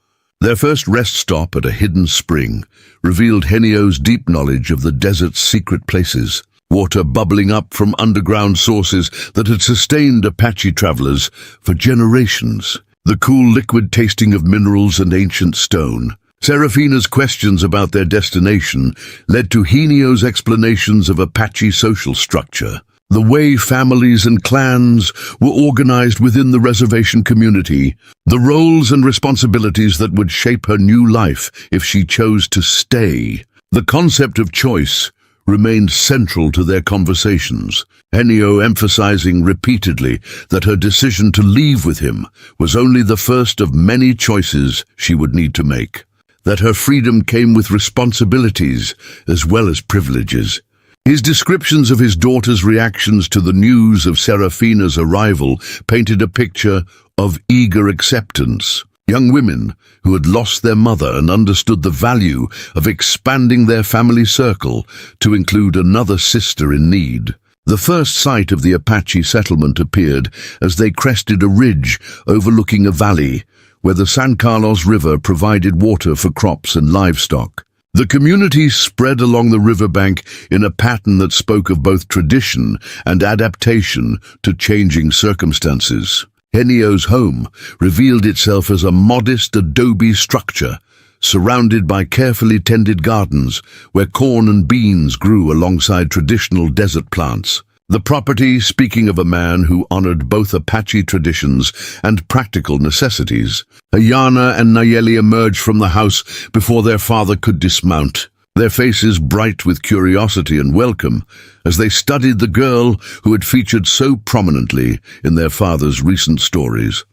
their first rest stop at a hidden spring revealed Henio's deep knowledge of the desert's secret places, water bubbling up from underground sources that had sustained Apache travelers for generations, the cool liquid tasting of minerals and ancient stone. Serafina's questions about their destination led to Henio's explanations of Apache social structure, the way families and clans were organized within the reservation community, the roles and responsibilities that would shape her new life if she chose to stay. The concept of choice remained central to their conversations, Henio emphasizing repeatedly that her decision to leave with him was only the first of many choices she would need to make, that her freedom came with responsibilities as well as privileges. His descriptions of his daughter's reactions to the news of Serafina's arrival painted a picture of eager acceptance. Young women who had lost their mother and understood the value of expanding their family circle to include another sister in need. The first sight of the Apache settlement appeared as they crested a ridge overlooking a valley where the San Carlos River provided water for crops and livestock. The community spread along the riverbank in a pattern that spoke of both tradition and adaptation to changing circumstances. Henio's home revealed itself as a modest adobe structure, surrounded by carefully tended gardens where corn and beans grew alongside traditional desert plants. The property, speaking of a man who honored both Apache traditions and practical necessities. Ayana and Nayeli emerged from the house before their father could dismount, their faces bright with curiosity and welcome as they studied the girl who had featured so prominently in their father's recent stories.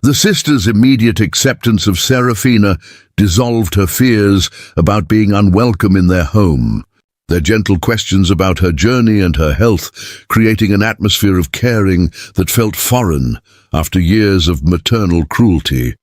The sisters' immediate acceptance of Serafina dissolved her fears about being unwelcome in their home, their gentle questions about her journey and her health creating an atmosphere of caring that felt foreign after years of maternal cruelty.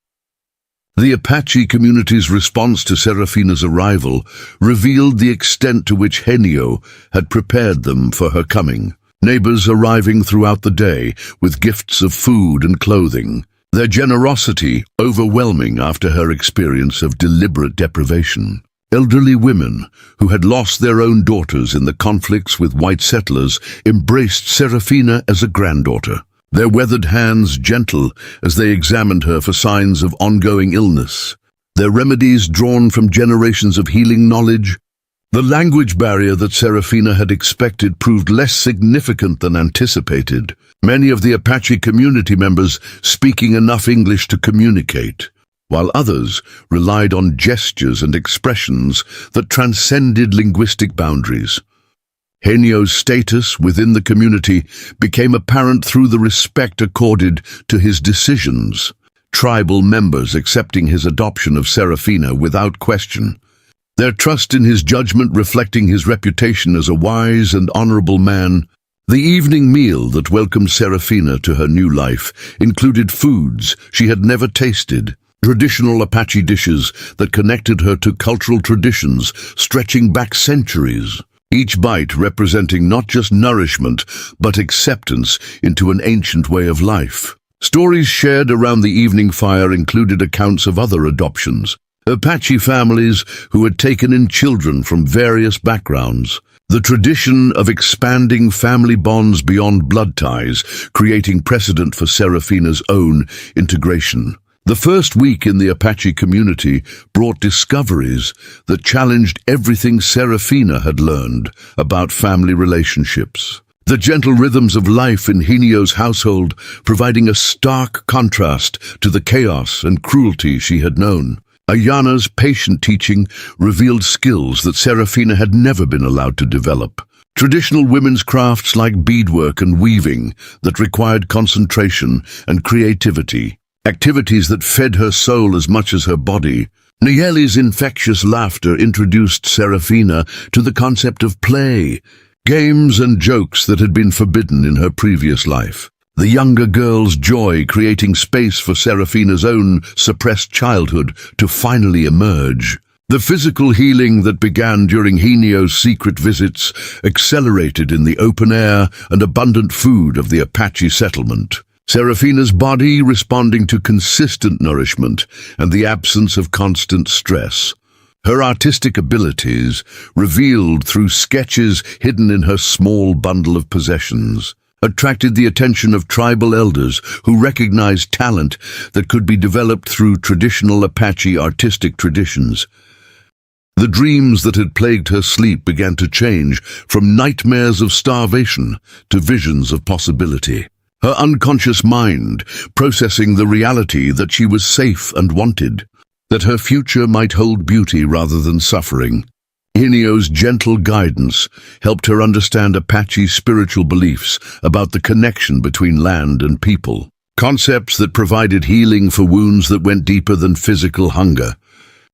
The Apache community's response to Serafina's arrival revealed the extent to which Helena had prepared them for her coming, neighbors arriving throughout the day with gifts of food and clothing, their generosity overwhelming after her experience of deliberate deprivation. Elderly women who had lost their own daughters in the conflicts with white settlers embraced Serafina as a granddaughter, their weathered hands gentle as they examined her for signs of ongoing illness, their remedies drawn from generations of healing knowledge. The language barrier that Serafina had expected proved less significant than anticipated, many of the Apache community members speaking enough English to communicate, while others relied on gestures and expressions that transcended linguistic boundaries. Helena's status within the community became apparent through the respect accorded to his decisions, tribal members accepting his adoption of Serafina without question, their trust in his judgment reflecting his reputation as a wise and honorable man. The evening meal that welcomed Serafina to her new life included foods she had never tasted, traditional Apache dishes that connected her to cultural traditions stretching back centuries, each bite representing not just nourishment but acceptance into an ancient way of life. Stories shared around the evening fire included accounts of other adoptions, Apache families who had taken in children from various backgrounds, the tradition of expanding family bonds beyond blood ties, creating precedent for Serafina's own integration. The first week in the Apache community brought discoveries that challenged everything Serafina had learned about family relationships. The gentle rhythms of life in Helena's household providing a stark contrast to the chaos and cruelty she had known. Ayana's patient teaching revealed skills that Serafina had never been allowed to develop. Traditional women's crafts like beadwork and weaving that required concentration and creativity, activities that fed her soul as much as her body. Nayeli's infectious laughter introduced Serafina to the concept of play, games and jokes that had been forbidden in her previous life. The younger girl's joy creating space for Serafina's own suppressed childhood to finally emerge. The physical healing that began during Helena's secret visits accelerated in the open air and abundant food of the Apache settlement. Serafina's body responding to consistent nourishment and the absence of constant stress. Her artistic abilities, revealed through sketches hidden in her small bundle of possessions, attracted the attention of tribal elders who recognized talent that could be developed through traditional Apache artistic traditions. The dreams that had plagued her sleep began to change from nightmares of starvation to visions of possibility. Her unconscious mind processing the reality that she was safe and wanted, that her future might hold beauty rather than suffering. Helena's gentle guidance helped her understand Apache's spiritual beliefs about the connection between land and people, concepts that provided healing for wounds that went deeper than physical hunger.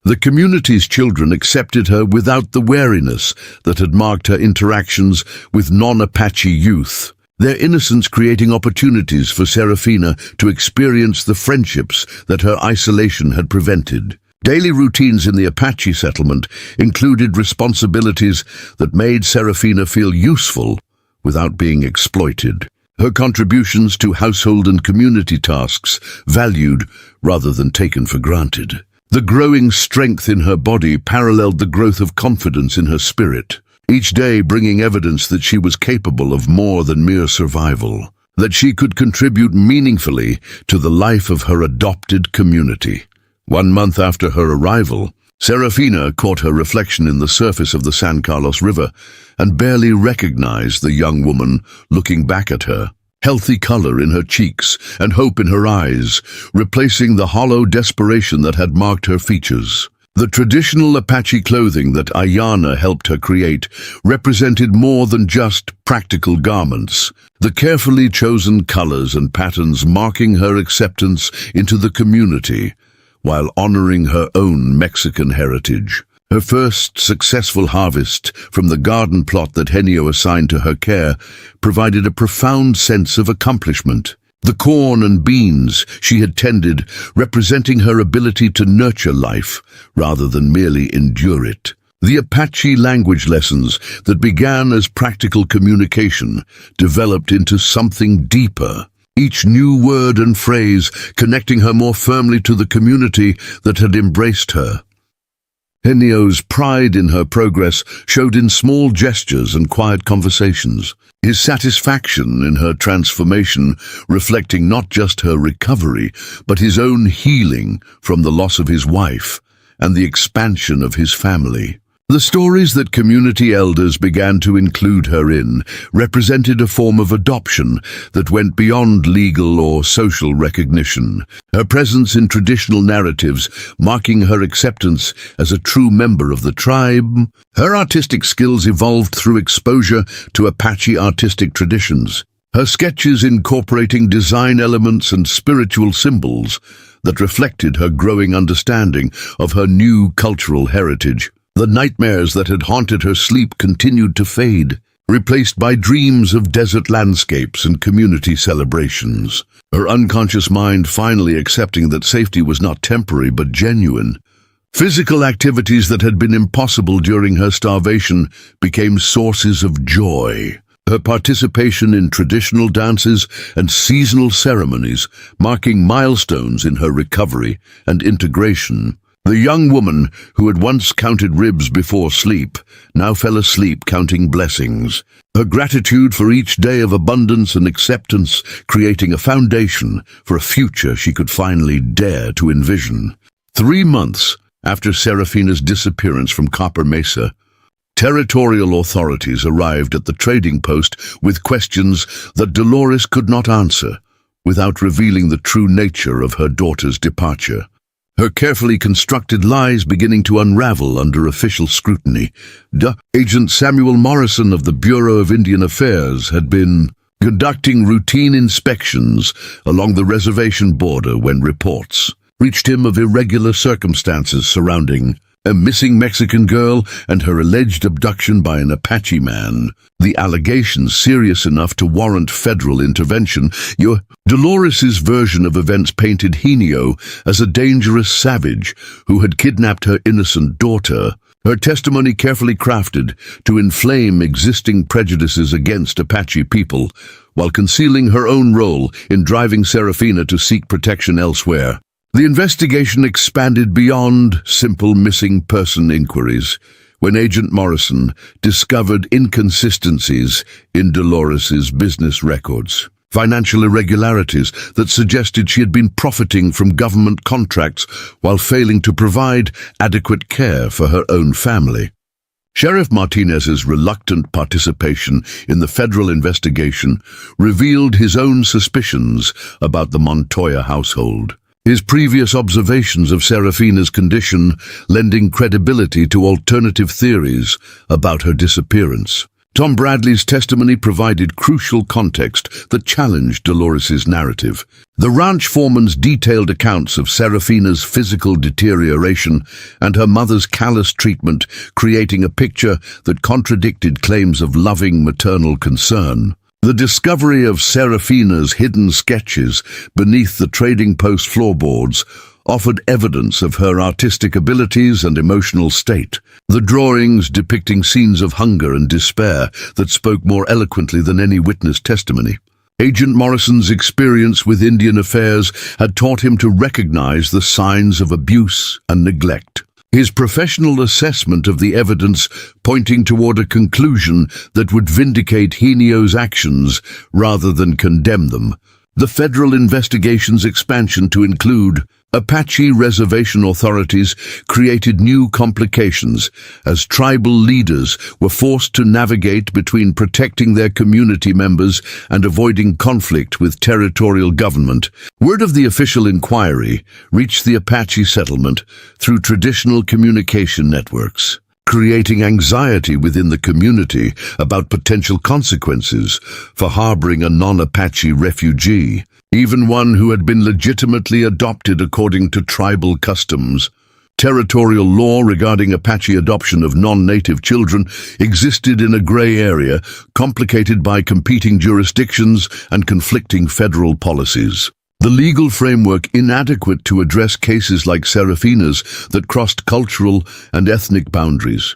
The community's children accepted her without the wariness that had marked her interactions with non-Apache youth, their innocence creating opportunities for Serafina to experience the friendships that her isolation had prevented. Daily routines in the Apache settlement included responsibilities that made Serafina feel useful without being exploited. Her contributions to household and community tasks valued rather than taken for granted. The growing strength in her body paralleled the growth of confidence in her spirit, each day bringing evidence that she was capable of more than mere survival, that she could contribute meaningfully to the life of her adopted community. 1 month after her arrival, Serafina caught her reflection in the surface of the San Carlos River and barely recognized the young woman looking back at her, healthy color in her cheeks and hope in her eyes, replacing the hollow desperation that had marked her features. The traditional Apache clothing that Ayana helped her create represented more than just practical garments. The carefully chosen colors and patterns marking her acceptance into the community, while honoring her own Mexican heritage. Her first successful harvest from the garden plot that Henio assigned to her care provided a profound sense of accomplishment. The corn and beans she had tended representing her ability to nurture life rather than merely endure it. The Apache language lessons that began as practical communication developed into something deeper, each new word and phrase connecting her more firmly to the community that had embraced her. Henio's pride in her progress showed in small gestures and quiet conversations, his satisfaction in her transformation reflecting not just her recovery, but his own healing from the loss of his wife and the expansion of his family. The stories that community elders began to include her in represented a form of adoption that went beyond legal or social recognition, her presence in traditional narratives marking her acceptance as a true member of the tribe. Her artistic skills evolved through exposure to Apache artistic traditions, her sketches incorporating design elements and spiritual symbols that reflected her growing understanding of her new cultural heritage. The nightmares that had haunted her sleep continued to fade, replaced by dreams of desert landscapes and community celebrations, her unconscious mind finally accepting that safety was not temporary but genuine. Physical activities that had been impossible during her starvation became sources of joy. Her participation in traditional dances and seasonal ceremonies marking milestones in her recovery and integration. The young woman who had once counted ribs before sleep now fell asleep counting blessings, her gratitude for each day of abundance and acceptance creating a foundation for a future she could finally dare to envision. 3 months after Serafina's disappearance from Copper Mesa, territorial authorities arrived at the trading post with questions that Dolores could not answer without revealing the true nature of her daughter's departure. Her carefully constructed lies beginning to unravel under official scrutiny. Agent Samuel Morrison of the Bureau of Indian Affairs had been conducting routine inspections along the reservation border when reports reached him of irregular circumstances surrounding a missing Mexican girl and her alleged abduction by an Apache man. The allegations serious enough to warrant federal intervention. Dolores's version of events painted Henio as a dangerous savage who had kidnapped her innocent daughter, her testimony carefully crafted to inflame existing prejudices against Apache people, while concealing her own role in driving Serafina to seek protection elsewhere. The investigation expanded beyond simple missing person inquiries when Agent Morrison discovered inconsistencies in Dolores's business records, financial irregularities that suggested she had been profiting from government contracts while failing to provide adequate care for her own family. Sheriff Martinez's reluctant participation in the federal investigation revealed his own suspicions about the Montoya household. His previous observations of Serafina's condition lending credibility to alternative theories about her disappearance. Tom Bradley's testimony provided crucial context that challenged Dolores's narrative. The ranch foreman's detailed accounts of Serafina's physical deterioration and her mother's callous treatment creating a picture that contradicted claims of loving maternal concern. The discovery of Serafina's hidden sketches beneath the trading post floorboards offered evidence of her artistic abilities and emotional state. The drawings depicting scenes of hunger and despair that spoke more eloquently than any witness testimony. Agent Morrison's experience with Indian affairs had taught him to recognize the signs of abuse and neglect. His professional assessment of the evidence pointing toward a conclusion that would vindicate Henio's actions rather than condemn them. The federal investigation's expansion to include Apache reservation authorities created new complications as tribal leaders were forced to navigate between protecting their community members and avoiding conflict with territorial government. Word of the official inquiry reached the Apache settlement through traditional communication networks, creating anxiety within the community about potential consequences for harboring a non-Apache refugee, even one who had been legitimately adopted according to tribal customs. Territorial law regarding Apache adoption of non-native children existed in a gray area, complicated by competing jurisdictions and conflicting federal policies. The legal framework inadequate to address cases like Serafina's that crossed cultural and ethnic boundaries.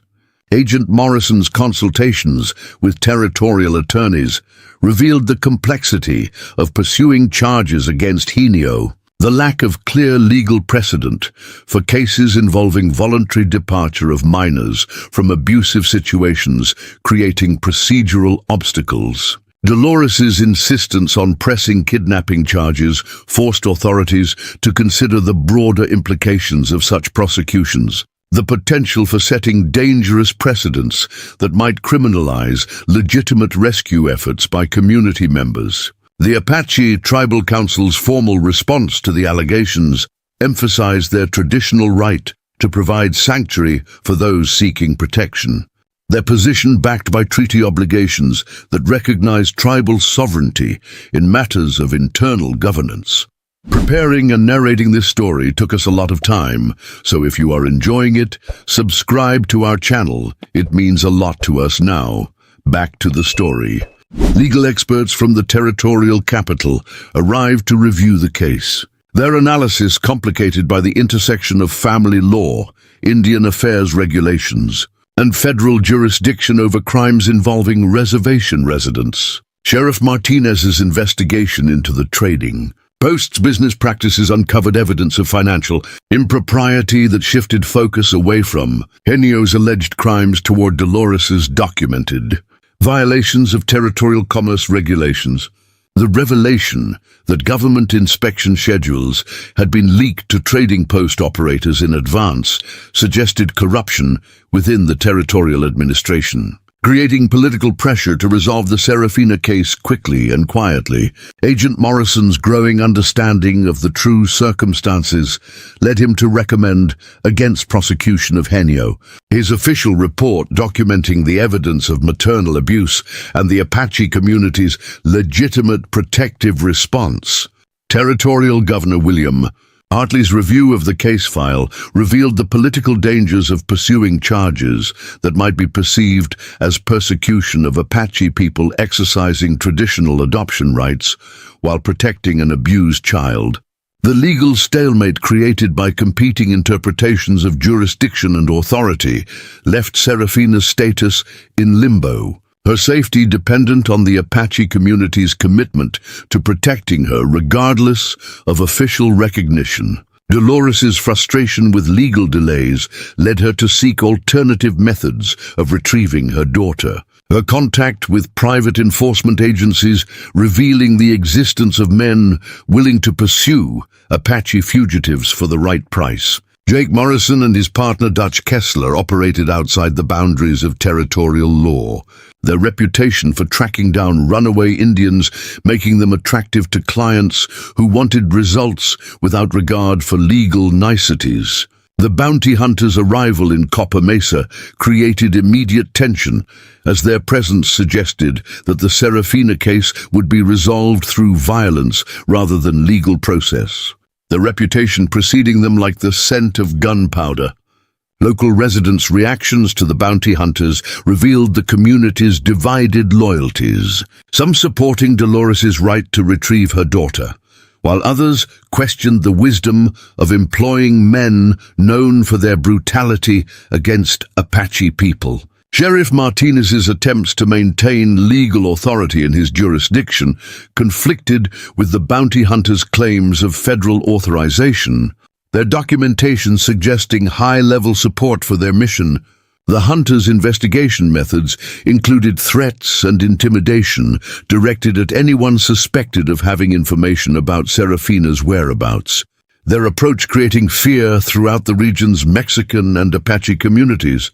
Agent Morrison's consultations with territorial attorneys revealed the complexity of pursuing charges against Henio, the lack of clear legal precedent for cases involving voluntary departure of minors from abusive situations, creating procedural obstacles. Dolores's insistence on pressing kidnapping charges forced authorities to consider the broader implications of such prosecutions, the potential for setting dangerous precedents that might criminalize legitimate rescue efforts by community members. The Apache Tribal Council's formal response to the allegations emphasized their traditional right to provide sanctuary for those seeking protection. Their position backed by treaty obligations that recognize tribal sovereignty in matters of internal governance. Preparing and narrating this story took us a lot of time, so if you are enjoying it, subscribe to our channel. It means a lot to us now. Back to the story. Legal experts from the territorial capital arrived to review the case. Their analysis complicated by the intersection of family law, Indian affairs regulations, and federal jurisdiction over crimes involving reservation residents. Sheriff Martinez's investigation into the trading post's business practices uncovered evidence of financial impropriety that shifted focus away from Henio's alleged crimes toward Dolores's documented violations of territorial commerce regulations. The revelation that government inspection schedules had been leaked to trading post operators in advance suggested corruption within the territorial administration. Creating political pressure to resolve the Serafina case quickly and quietly, Agent Morrison's growing understanding of the true circumstances led him to recommend against prosecution of Henio. His official report documenting the evidence of maternal abuse and the Apache community's legitimate protective response. Territorial Governor William Hartley's review of the case file revealed the political dangers of pursuing charges that might be perceived as persecution of Apache people exercising traditional adoption rights while protecting an abused child. The legal stalemate created by competing interpretations of jurisdiction and authority left Serafina's status in limbo, her safety dependent on the Apache community's commitment to protecting her regardless of official recognition. Dolores's frustration with legal delays led her to seek alternative methods of retrieving her daughter. Her contact with private enforcement agencies revealing the existence of men willing to pursue Apache fugitives for the right price. Jake Morrison and his partner Dutch Kessler operated outside the boundaries of territorial law, their reputation for tracking down runaway Indians making them attractive to clients who wanted results without regard for legal niceties. The bounty hunters' arrival in Copper Mesa created immediate tension, as their presence suggested that the Serafina case would be resolved through violence rather than legal process, their reputation preceding them like the scent of gunpowder. Local residents' reactions to the bounty hunters revealed the community's divided loyalties, some supporting Dolores's right to retrieve her daughter, while others questioned the wisdom of employing men known for their brutality against Apache people. Sheriff Martinez's attempts to maintain legal authority in his jurisdiction conflicted with the bounty hunters' claims of federal authorization, their documentation suggesting high-level support for their mission. The hunters' investigation methods included threats and intimidation directed at anyone suspected of having information about Serafina's whereabouts, their approach creating fear throughout the region's Mexican and Apache communities.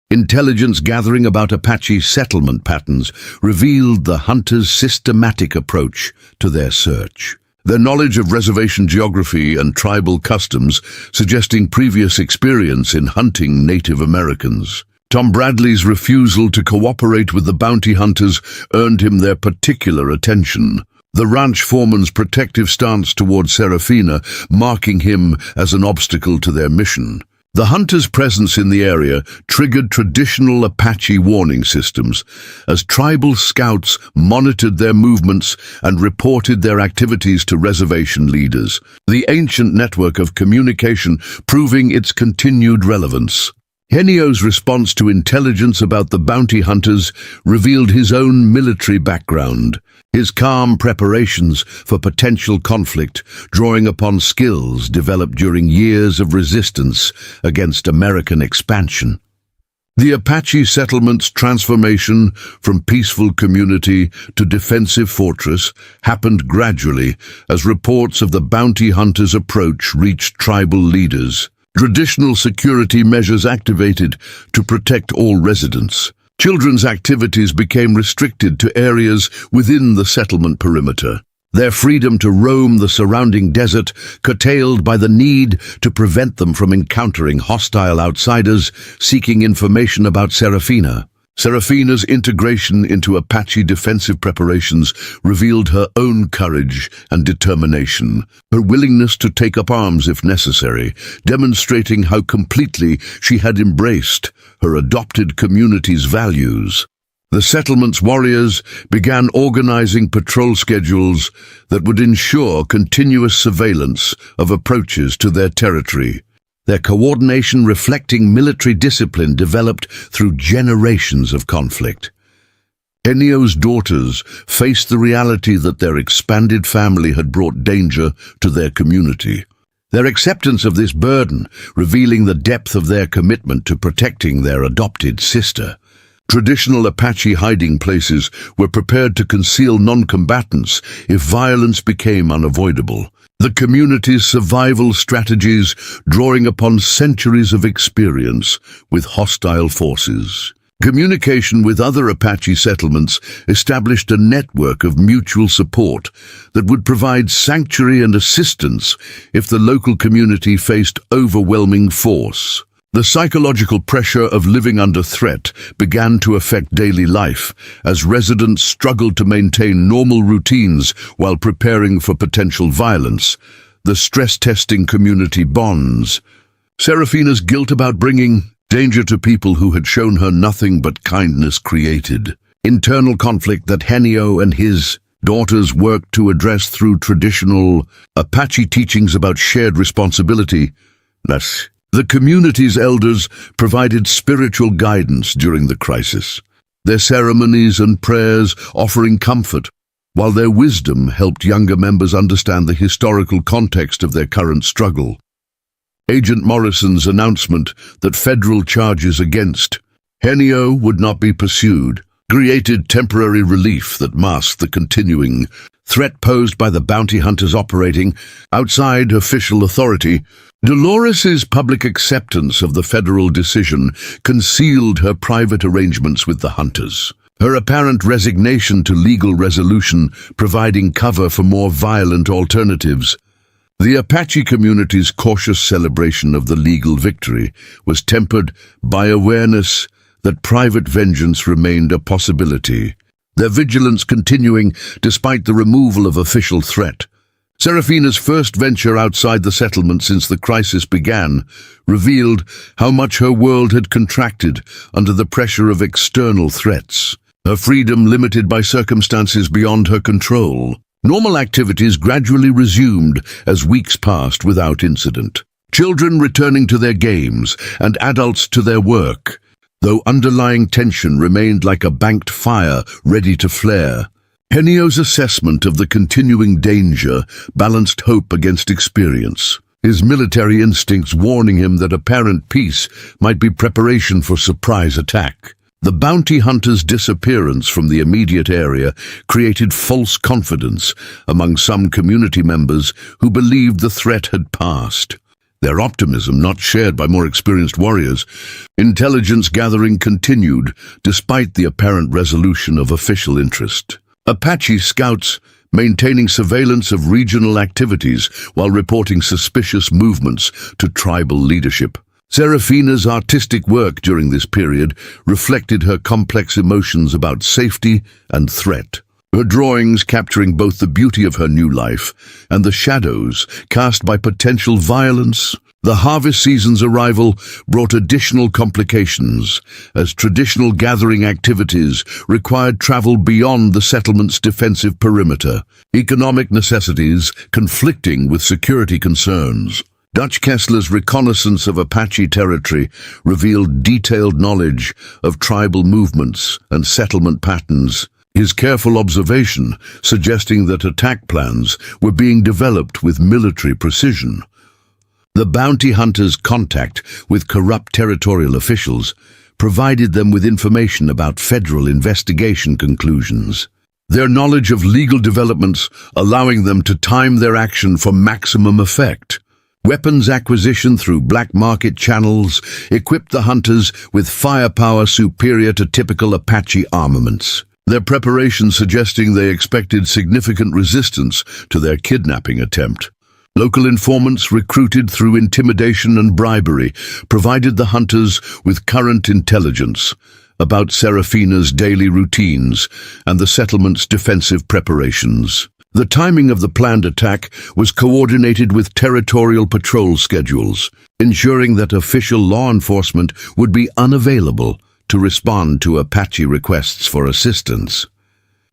Intelligence gathering about Apache settlement patterns revealed the hunters' systematic approach to their search. Their knowledge of reservation geography and tribal customs suggesting previous experience in hunting Native Americans. Tom Bradley's refusal to cooperate with the bounty hunters earned him their particular attention. The ranch foreman's protective stance toward Serafina marking him as an obstacle to their mission. The hunters' presence in the area triggered traditional Apache warning systems as tribal scouts monitored their movements and reported their activities to reservation leaders, the ancient network of communication proving its continued relevance. Henio's response to intelligence about the bounty hunters revealed his own military background, his calm preparations for potential conflict, drawing upon skills developed during years of resistance against American expansion. The Apache settlement's transformation from peaceful community to defensive fortress happened gradually as reports of the bounty hunters' approach reached tribal leaders. Traditional security measures activated to protect all residents. Children's activities became restricted to areas within the settlement perimeter, their freedom to roam the surrounding desert curtailed by the need to prevent them from encountering hostile outsiders seeking information about Serafina. Serafina's integration into Apache defensive preparations revealed her own courage and determination, her willingness to take up arms if necessary, demonstrating how completely she had embraced her adopted community's values. The settlement's warriors began organizing patrol schedules that would ensure continuous surveillance of approaches to their territory. Their coordination reflecting military discipline developed through generations of conflict. Henio's daughters faced the reality that their expanded family had brought danger to their community. Their acceptance of this burden, revealing the depth of their commitment to protecting their adopted sister. Traditional Apache hiding places were prepared to conceal non-combatants if violence became unavoidable. The community's survival strategies drawing upon centuries of experience with hostile forces. Communication with other Apache settlements established a network of mutual support that would provide sanctuary and assistance if the local community faced overwhelming force. The psychological pressure of living under threat began to affect daily life as residents struggled to maintain normal routines while preparing for potential violence. The stress-testing community bonds. Serafina's guilt about bringing danger to people who had shown her nothing but kindness created internal conflict that Henio and his daughters worked to address through traditional Apache teachings about shared responsibility. The community's elders provided spiritual guidance during the crisis, their ceremonies and prayers offering comfort, while their wisdom helped younger members understand the historical context of their current struggle. Agent Morrison's announcement that federal charges against Henio would not be pursued created temporary relief that masked the continuing threat posed by the bounty hunters operating outside official authority. Dolores's public acceptance of the federal decision concealed her private arrangements with the hunters, her apparent resignation to legal resolution providing cover for more violent alternatives. The Apache community's cautious celebration of the legal victory was tempered by awareness that private vengeance remained a possibility, their vigilance continuing despite the removal of official threat. Serafina's first venture outside the settlement since the crisis began revealed how much her world had contracted under the pressure of external threats, her freedom limited by circumstances beyond her control. Normal activities gradually resumed as weeks passed without incident. Children returning to their games and adults to their work, though underlying tension remained like a banked fire ready to flare. Henio's assessment of the continuing danger balanced hope against experience. his military instincts warning him that apparent peace might be preparation for surprise attack. The bounty hunter's disappearance from the immediate area created false confidence among some community members who believed the threat had passed. Their optimism not shared by more experienced warriors. Intelligence gathering continued despite the apparent resolution of official interest. Apache scouts maintaining surveillance of regional activities while reporting suspicious movements to tribal leadership. Serafina's artistic work during this period reflected her complex emotions about safety and threat. Her drawings capturing both the beauty of her new life and the shadows cast by potential violence. The harvest season's arrival brought additional complications, as traditional gathering activities required travel beyond the settlement's defensive perimeter, economic necessities conflicting with security concerns. Dutch Kessler's reconnaissance of Apache territory revealed detailed knowledge of tribal movements and settlement patterns, his careful observation suggesting that attack plans were being developed with military precision. The bounty hunters' contact with corrupt territorial officials provided them with information about federal investigation conclusions. Their knowledge of legal developments allowing them to time their action for maximum effect. Weapons acquisition through black market channels equipped the hunters with firepower superior to typical Apache armaments, their preparation suggesting they expected significant resistance to their kidnapping attempt. Local informants recruited through intimidation and bribery provided the hunters with current intelligence about Serafina's daily routines and the settlement's defensive preparations. The timing of the planned attack was coordinated with territorial patrol schedules, ensuring that official law enforcement would be unavailable to respond to Apache requests for assistance.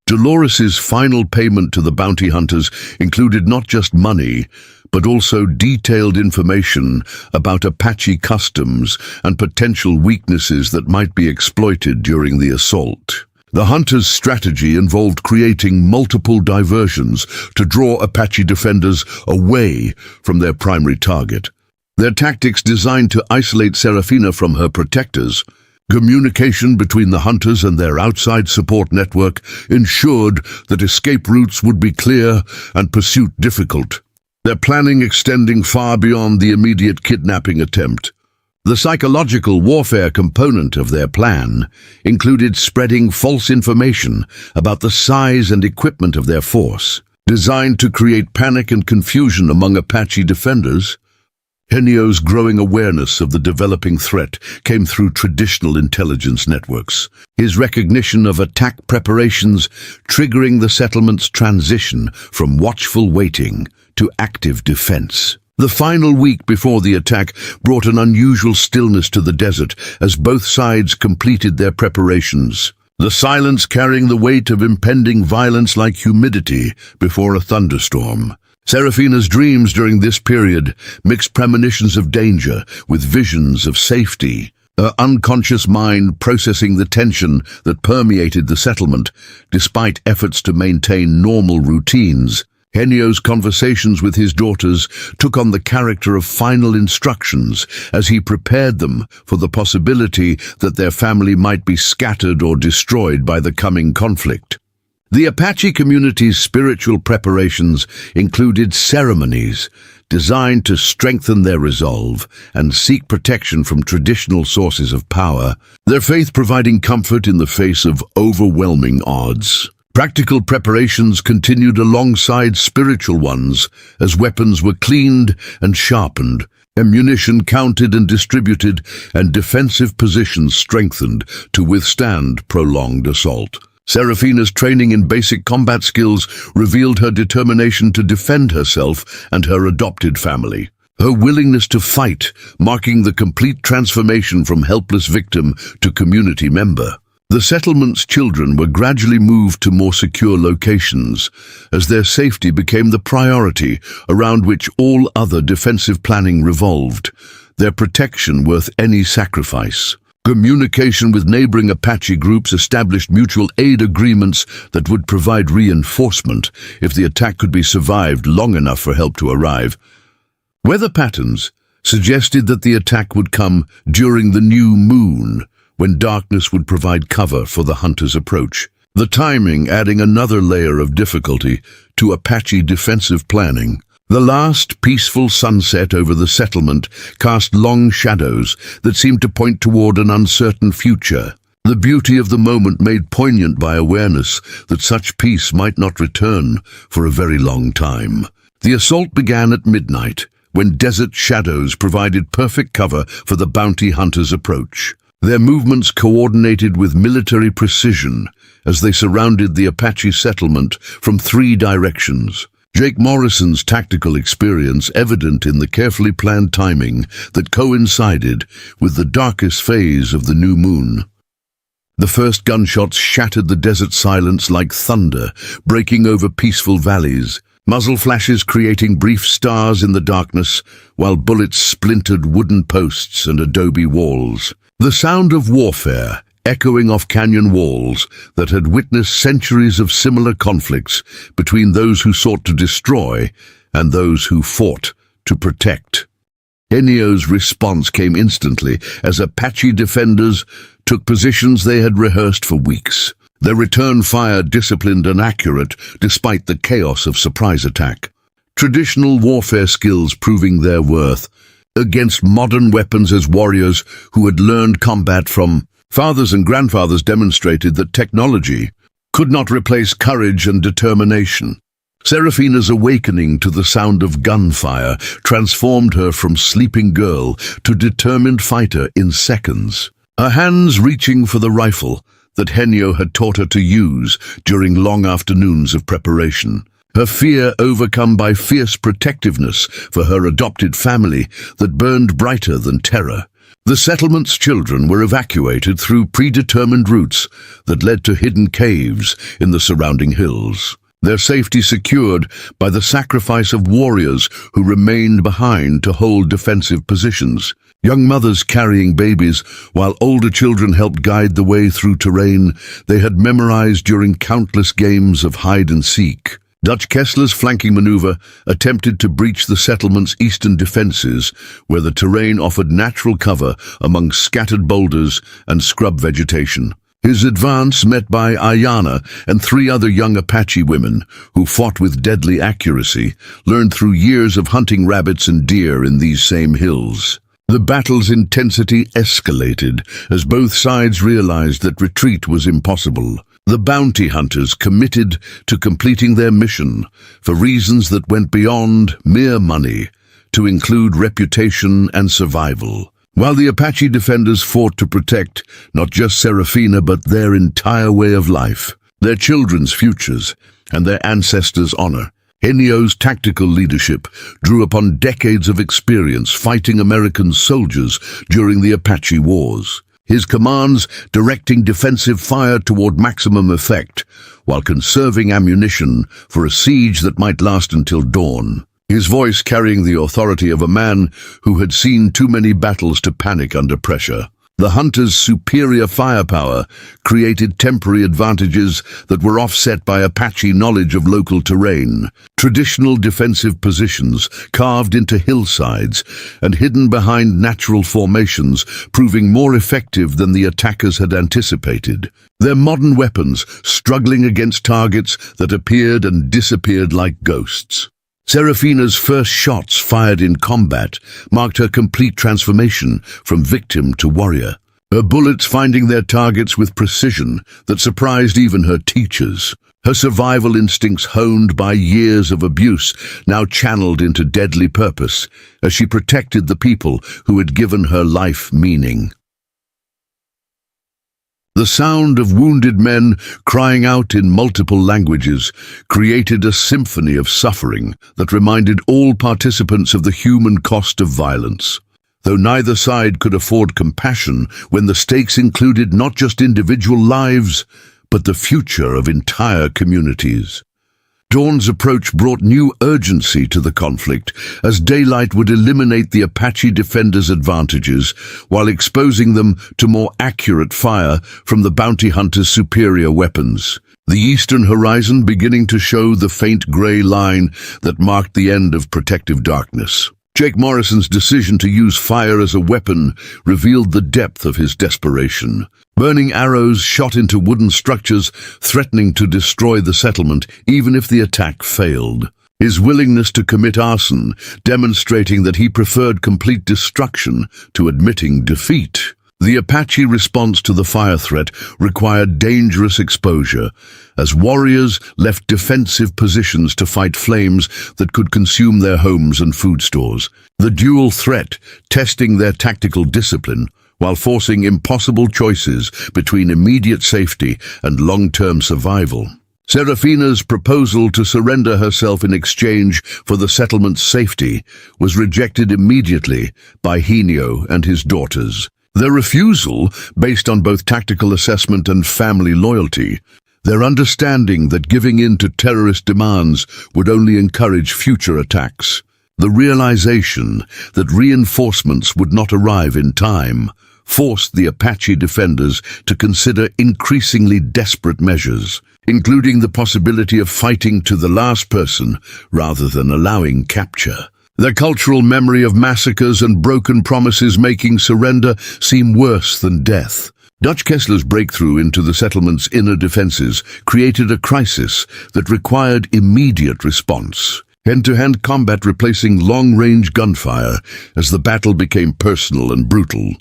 Dolores's final payment to the bounty hunters included not just money, but also detailed information about Apache customs and potential weaknesses that might be exploited during the assault. The hunters' strategy involved creating multiple diversions to draw Apache defenders away from their primary target. Their tactics designed to isolate Serafina from her protectors. Communication between the hunters and their outside support network ensured that escape routes would be clear and pursuit difficult, their planning extending far beyond the immediate kidnapping attempt. The psychological warfare component of their plan included spreading false information about the size and equipment of their force, designed to create panic and confusion among Apache defenders. Henio's growing awareness of the developing threat came through traditional intelligence networks, his recognition of attack preparations triggering the settlement's transition from watchful waiting to active defense. The final week before the attack brought an unusual stillness to the desert as both sides completed their preparations, the silence carrying the weight of impending violence like humidity before a thunderstorm. Serafina's dreams during this period mixed premonitions of danger with visions of safety, her unconscious mind processing the tension that permeated the settlement despite efforts to maintain normal routines. Henio's conversations with his daughters took on the character of final instructions as he prepared them for the possibility that their family might be scattered or destroyed by the coming conflict. The Apache community's spiritual preparations included ceremonies designed to strengthen their resolve and seek protection from traditional sources of power, their faith providing comfort in the face of overwhelming odds. Practical preparations continued alongside spiritual ones as weapons were cleaned and sharpened, ammunition counted and distributed, and defensive positions strengthened to withstand prolonged assault. Serafina's training in basic combat skills revealed her determination to defend herself and her adopted family, her willingness to fight marking the complete transformation from helpless victim to community member. The settlement's children were gradually moved to more secure locations as their safety became the priority around which all other defensive planning revolved, their protection worth any sacrifice. Communication with neighboring Apache groups established mutual aid agreements that would provide reinforcement if the attack could be survived long enough for help to arrive. Weather patterns suggested that the attack would come during the new moon, when darkness would provide cover for the hunters' approach. The timing adding another layer of difficulty to Apache defensive planning. The last peaceful sunset over the settlement cast long shadows that seemed to point toward an uncertain future. The beauty of the moment made poignant by awareness that such peace might not return for a very long time. The assault began at midnight, when desert shadows provided perfect cover for the bounty hunters' approach. Their movements coordinated with military precision as they surrounded the Apache settlement from 3 directions. Jake Morrison's tactical experience evident in the carefully planned timing that coincided with the darkest phase of the new moon. The first gunshots shattered the desert silence like thunder, breaking over peaceful valleys, muzzle flashes creating brief stars in the darkness, while bullets splintered wooden posts and adobe walls. The sound of warfare echoing off canyon walls that had witnessed centuries of similar conflicts between those who sought to destroy and those who fought to protect. Enio's response came instantly as Apache defenders took positions they had rehearsed for weeks. Their return fire disciplined and accurate despite the chaos of surprise attack. Traditional warfare skills proving their worth against modern weapons as warriors who had learned combat from fathers and grandfathers demonstrated that technology could not replace courage and determination. Serafina's awakening to the sound of gunfire transformed her from sleeping girl to determined fighter in seconds. Her hands reaching for the rifle that Henio had taught her to use during long afternoons of preparation. Her fear overcome by fierce protectiveness for her adopted family that burned brighter than terror. The settlement's children were evacuated through predetermined routes that led to hidden caves in the surrounding hills. Their safety secured by the sacrifice of warriors who remained behind to hold defensive positions. Young mothers carrying babies, while older children helped guide the way through terrain they had memorized during countless games of hide and seek. Dutch Kessler's flanking maneuver attempted to breach the settlement's eastern defenses, where the terrain offered natural cover among scattered boulders and scrub vegetation. His advance met by Ayana and 3 other young Apache women who fought with deadly accuracy, learned through years of hunting rabbits and deer in these same hills. The battle's intensity escalated as both sides realized that retreat was impossible. The bounty hunters committed to completing their mission for reasons that went beyond mere money, to include reputation and survival. While the Apache defenders fought to protect not just Serafina but their entire way of life, their children's futures, and their ancestors' honor. Henio's tactical leadership drew upon decades of experience fighting American soldiers during the Apache Wars. His commands directing defensive fire toward maximum effect, while conserving ammunition for a siege that might last until dawn. His voice carrying the authority of a man who had seen too many battles to panic under pressure. The hunters' superior firepower created temporary advantages that were offset by Apache knowledge of local terrain. Traditional defensive positions carved into hillsides and hidden behind natural formations, proving more effective than the attackers had anticipated. Their modern weapons struggling against targets that appeared and disappeared like ghosts. Serafina's first shots fired in combat marked her complete transformation from victim to warrior, her bullets finding their targets with precision that surprised even her teachers. Her survival instincts, honed by years of abuse, now channeled into deadly purpose as she protected the people who had given her life meaning. The sound of wounded men crying out in multiple languages created a symphony of suffering that reminded all participants of the human cost of violence. Though neither side could afford compassion when the stakes included not just individual lives, but the future of entire communities. Dawn's approach brought new urgency to the conflict, as daylight would eliminate the Apache defenders' advantages while exposing them to more accurate fire from the bounty hunters' superior weapons. The eastern horizon beginning to show the faint gray line that marked the end of protective darkness. Jake Morrison's decision to use fire as a weapon revealed the depth of his desperation. Burning arrows shot into wooden structures, threatening to destroy the settlement even if the attack failed. His willingness to commit arson, demonstrating that he preferred complete destruction to admitting defeat. The Apache response to the fire threat required dangerous exposure, as warriors left defensive positions to fight flames that could consume their homes and food stores. The dual threat testing their tactical discipline, while forcing impossible choices between immediate safety and long-term survival. Serafina's proposal to surrender herself in exchange for the settlement's safety was rejected immediately by Henio and his daughters. Their refusal, based on both tactical assessment and family loyalty, their understanding that giving in to terrorist demands would only encourage future attacks. The realization that reinforcements would not arrive in time forced the Apache defenders to consider increasingly desperate measures, including the possibility of fighting to the last person rather than allowing capture. Their cultural memory of massacres and broken promises making surrender seem worse than death. Dutch Kessler's breakthrough into the settlement's inner defenses created a crisis that required immediate response. Hand-to-hand combat replacing long-range gunfire as the battle became personal and brutal.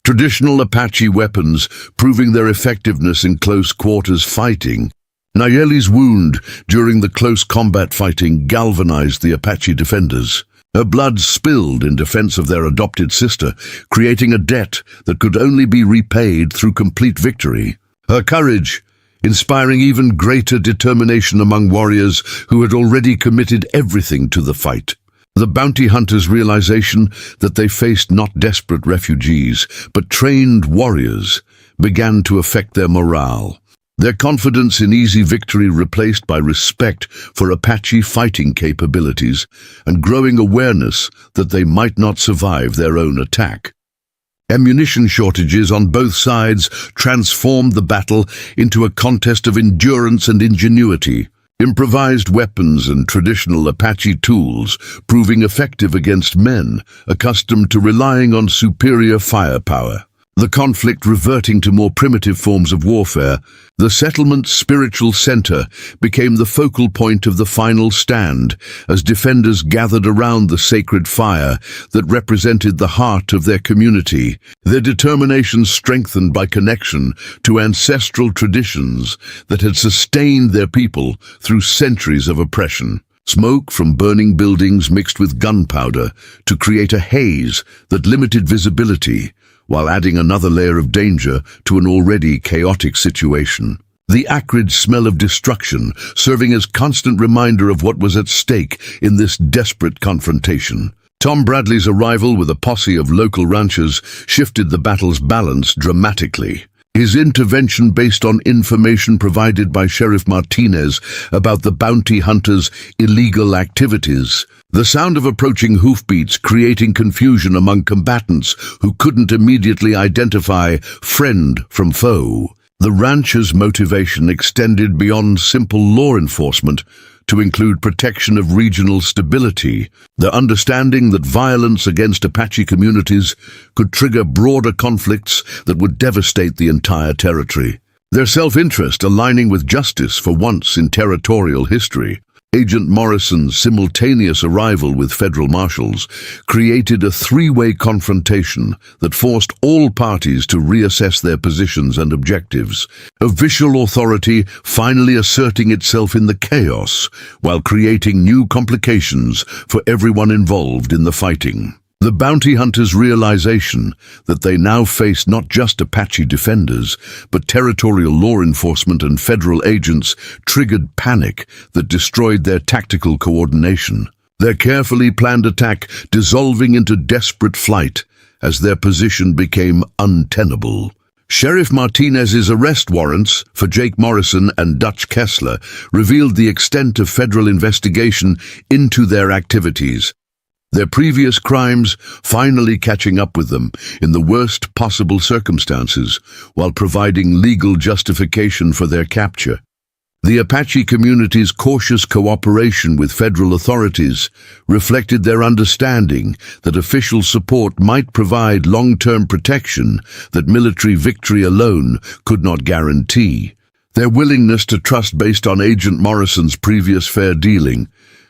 Traditional Apache weapons proving their effectiveness in close-quarters fighting. Nayeli's wound during the close combat fighting galvanized the Apache defenders. Her blood spilled in defense of their adopted sister, creating a debt that could only be repaid through complete victory. Her courage, inspiring even greater determination among warriors who had already committed everything to the fight. The bounty hunters' realization that they faced not desperate refugees, but trained warriors, began to affect their morale. Their confidence in easy victory replaced by respect for Apache fighting capabilities and growing awareness that they might not survive their own attack. Ammunition shortages on both sides transformed the battle into a contest of endurance and ingenuity. Improvised weapons and traditional Apache tools proving effective against men accustomed to relying on superior firepower. The conflict reverting to more primitive forms of warfare, the settlement's spiritual center became the focal point of the final stand as defenders gathered around the sacred fire that represented the heart of their community, their determination strengthened by connection to ancestral traditions that had sustained their people through centuries of oppression. Smoke from burning buildings mixed with gunpowder to create a haze that limited visibility, while adding another layer of danger to an already chaotic situation. The acrid smell of destruction serving as constant reminder of what was at stake in this desperate confrontation. Tom Bradley's arrival with a posse of local ranchers shifted the battle's balance dramatically. His intervention based on information provided by Sheriff Martinez about the bounty hunters' illegal activities. The sound of approaching hoofbeats creating confusion among combatants who couldn't immediately identify friend from foe. The ranchers' motivation extended beyond simple law enforcement to include protection of regional stability, the understanding that violence against Apache communities could trigger broader conflicts that would devastate the entire territory. Their self-interest aligning with justice for once in territorial history. Agent Morrison's simultaneous arrival with federal marshals created a three-way confrontation that forced all parties to reassess their positions and objectives, official authority finally asserting itself in the chaos while creating new complications for everyone involved in the fighting. The bounty hunters' realization that they now faced not just Apache defenders, but territorial law enforcement and federal agents triggered panic that destroyed their tactical coordination. Their carefully planned attack dissolving into desperate flight as their position became untenable. Sheriff Martinez's arrest warrants for Jake Morrison and Dutch Kessler revealed the extent of federal investigation into their activities. Their previous crimes finally catching up with them in the worst possible circumstances, while providing legal justification for their capture. The Apache community's cautious cooperation with federal authorities reflected their understanding that official support might provide long-term protection that military victory alone could not guarantee. Their willingness to trust based on Agent Morrison's previous fair dealing.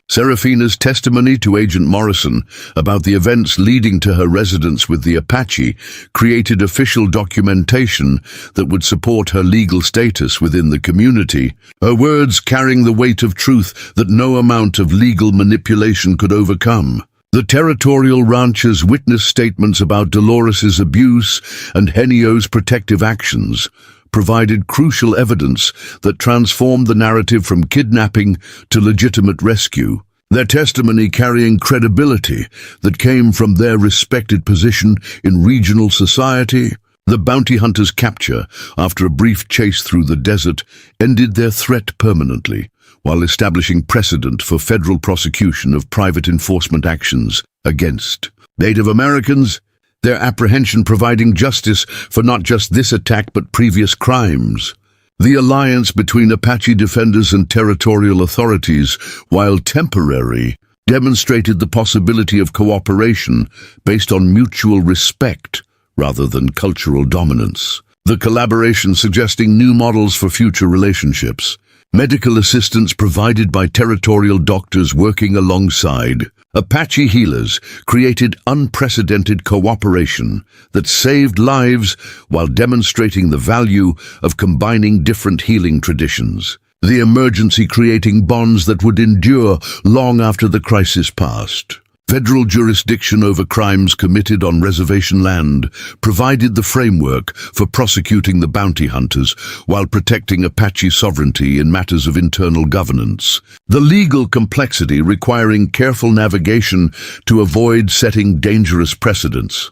Serafina's testimony to Agent Morrison about the events leading to her residence with the Apache created official documentation that would support her legal status within the community, her words carrying the weight of truth that no amount of legal manipulation could overcome. The territorial ranchers witnessed statements about Dolores's abuse and Henio's protective actions, provided crucial evidence that transformed the narrative from kidnapping to legitimate rescue, their testimony carrying credibility that came from their respected position in regional society. The bounty hunters' capture, after a brief chase through the desert, ended their threat permanently, while establishing precedent for federal prosecution of private enforcement actions against Native Americans, their apprehension providing justice for not just this attack but previous crimes. The alliance between Apache defenders and territorial authorities, while temporary, demonstrated the possibility of cooperation based on mutual respect rather than cultural dominance. The collaboration suggesting new models for future relationships. Medical assistance provided by territorial doctors working alongside Apache healers created unprecedented cooperation that saved lives while demonstrating the value of combining different healing traditions. The emergency creating bonds that would endure long after the crisis passed. Federal jurisdiction over crimes committed on reservation land provided the framework for prosecuting the bounty hunters while protecting Apache sovereignty in matters of internal governance. The legal complexity requiring careful navigation to avoid setting dangerous precedents.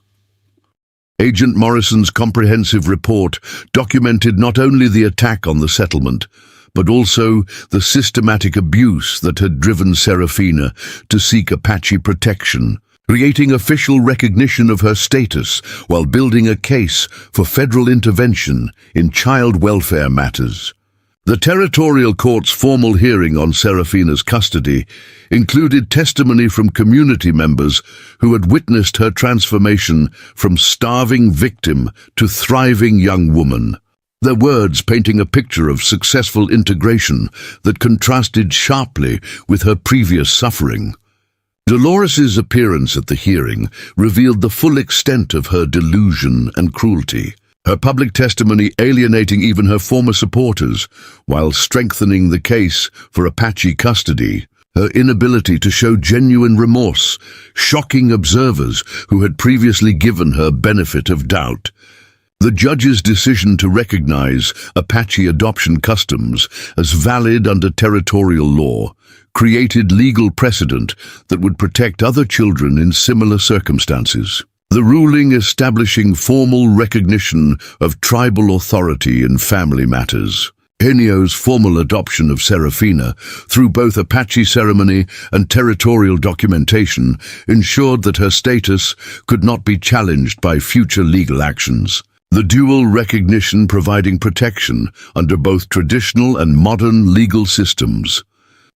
Agent Morrison's comprehensive report documented not only the attack on the settlement, but also the systematic abuse that had driven Serafina to seek Apache protection, creating official recognition of her status while building a case for federal intervention in child welfare matters. The territorial court's formal hearing on Serafina's custody included testimony from community members who had witnessed her transformation from starving victim to thriving young woman. Their words painting a picture of successful integration that contrasted sharply with her previous suffering. Dolores's appearance at the hearing revealed the full extent of her delusion and cruelty, her public testimony alienating even her former supporters, while strengthening the case for Apache custody. Her inability to show genuine remorse, shocking observers who had previously given her benefit of doubt. The judge's decision to recognize Apache adoption customs as valid under territorial law created legal precedent that would protect other children in similar circumstances. The ruling establishing formal recognition of tribal authority in family matters. Henio's formal adoption of Serafina through both Apache ceremony and territorial documentation ensured that her status could not be challenged by future legal actions. The dual recognition providing protection under both traditional and modern legal systems.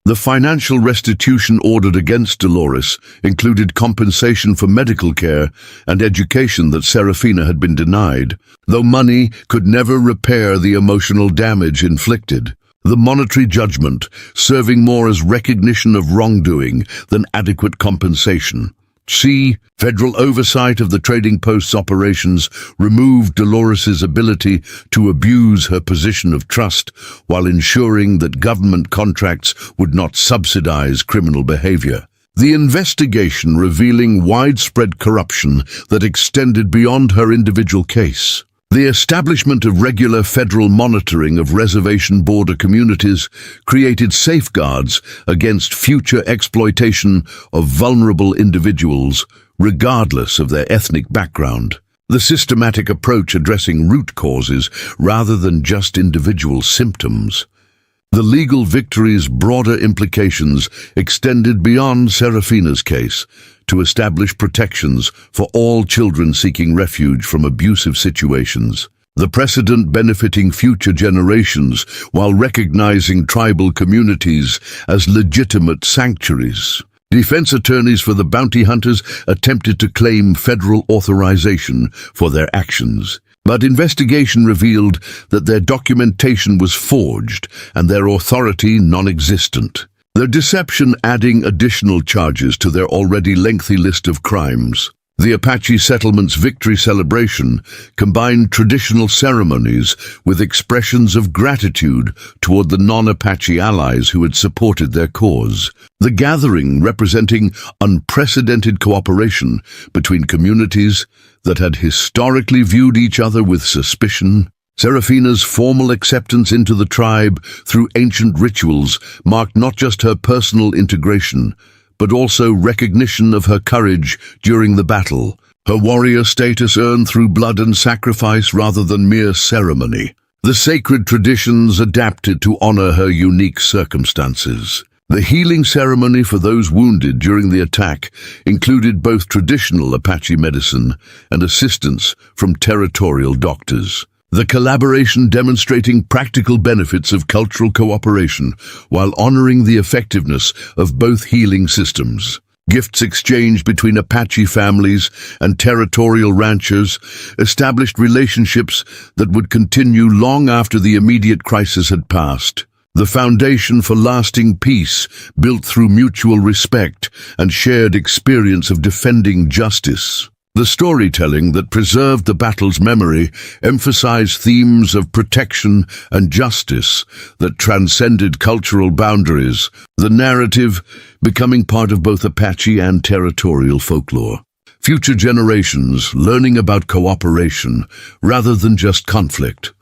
The financial restitution ordered against Dolores included compensation for medical care and education that Serafina had been denied, though money could never repair the emotional damage inflicted. The monetary judgment serving more as recognition of wrongdoing than adequate compensation. C. Federal oversight of the trading post's operations removed Dolores's ability to abuse her position of trust while ensuring that government contracts would not subsidize criminal behavior. The investigation revealing widespread corruption that extended beyond her individual case. The establishment of regular federal monitoring of reservation border communities created safeguards against future exploitation of vulnerable individuals, regardless of their ethnic background. The systematic approach addressing root causes rather than just individual symptoms. The legal victory's broader implications extended beyond Serafina's case to establish protections for all children seeking refuge from abusive situations. the precedent benefiting future generations while recognizing tribal communities as legitimate sanctuaries. Defense attorneys for the bounty hunters attempted to claim federal authorization for their actions, but investigation revealed that their documentation was forged and their authority non-existent. Their deception adding additional charges to their already lengthy list of crimes. The Apache settlement's victory celebration combined traditional ceremonies with expressions of gratitude toward the non-Apache allies who had supported their cause. The gathering representing unprecedented cooperation between communities that had historically viewed each other with suspicion. Serafina's formal acceptance into the tribe through ancient rituals marked not just her personal integration, but also recognition of her courage during the battle, her warrior status earned through blood and sacrifice rather than mere ceremony. The sacred traditions adapted to honor her unique circumstances. The healing ceremony for those wounded during the attack included both traditional Apache medicine and assistance from territorial doctors. The collaboration demonstrating practical benefits of cultural cooperation while honoring the effectiveness of both healing systems. Gifts exchanged between Apache families and territorial ranchers established relationships that would continue long after the immediate crisis had passed. The foundation for lasting peace built through mutual respect and shared experience of defending justice. The storytelling that preserved the battle's memory emphasized themes of protection and justice that transcended cultural boundaries, the narrative becoming part of both Apache and territorial folklore. Future generations learning about cooperation rather than just conflict.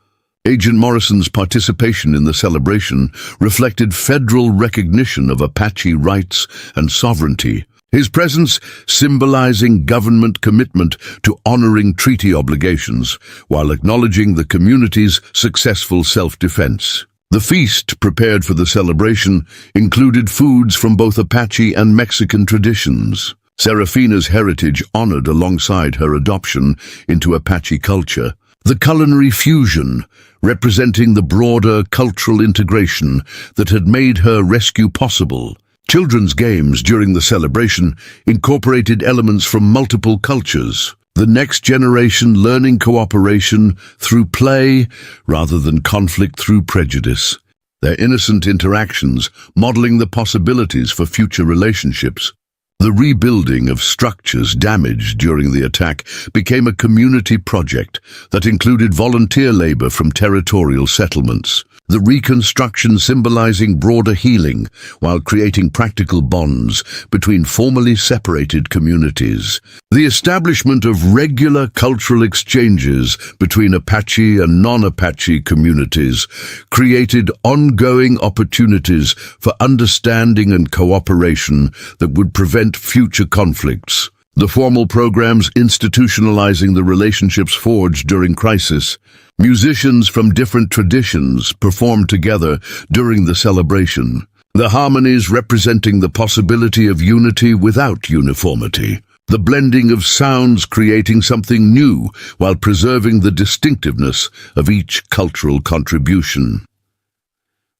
Agent Morrison's participation in the celebration reflected federal recognition of Apache rights and sovereignty, his presence symbolizing government commitment to honoring treaty obligations while acknowledging the community's successful self-defense. The feast prepared for the celebration included foods from both Apache and Mexican traditions. Serafina's heritage honored alongside her adoption into Apache culture. The culinary fusion, representing the broader cultural integration that had made her rescue possible. Children's games during the celebration incorporated elements from multiple cultures. The next generation learning cooperation through play rather than conflict through prejudice. Their innocent interactions modeling the possibilities for future relationships. The rebuilding of structures damaged during the attack became a community project that included volunteer labor from territorial settlements. The reconstruction symbolizing broader healing while creating practical bonds between formerly separated communities. The establishment of regular cultural exchanges between Apache and non-Apache communities created ongoing opportunities for understanding and cooperation that would prevent future conflicts. The formal programs institutionalizing the relationships forged during crisis. Musicians from different traditions performed together during the celebration. The harmonies representing the possibility of unity without uniformity. The blending of sounds creating something new while preserving the distinctiveness of each cultural contribution.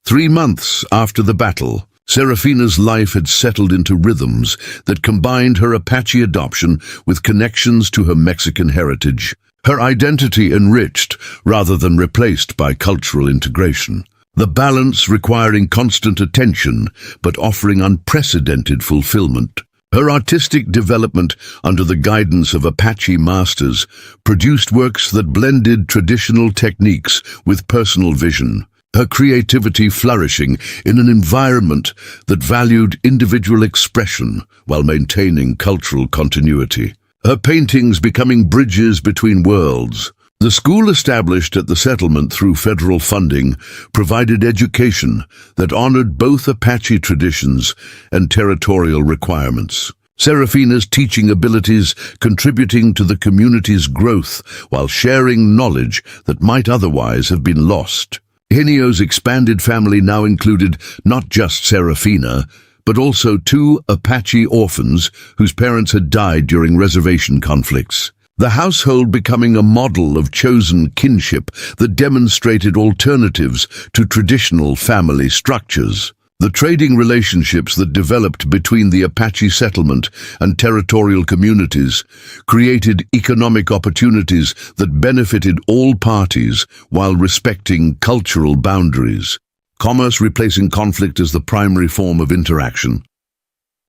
3 months after the battle, Serafina's life had settled into rhythms that combined her Apache adoption with connections to her Mexican heritage. Her identity enriched rather than replaced by cultural integration. The balance requiring constant attention but offering unprecedented fulfillment. Her artistic development under the guidance of Apache masters produced works that blended traditional techniques with personal vision. Her creativity flourishing in an environment that valued individual expression while maintaining cultural continuity. Her paintings becoming bridges between worlds. The school established at the settlement through federal funding provided education that honored both Apache traditions and territorial requirements. Serafina's teaching abilities contributing to the community's growth while sharing knowledge that might otherwise have been lost. Henio's expanded family now included not just Serafina, but also 2 Apache orphans whose parents had died during reservation conflicts. the household becoming a model of chosen kinship that demonstrated alternatives to traditional family structures. The trading relationships that developed between the Apache settlement and territorial communities created economic opportunities that benefited all parties while respecting cultural boundaries. Commerce replacing conflict as the primary form of interaction.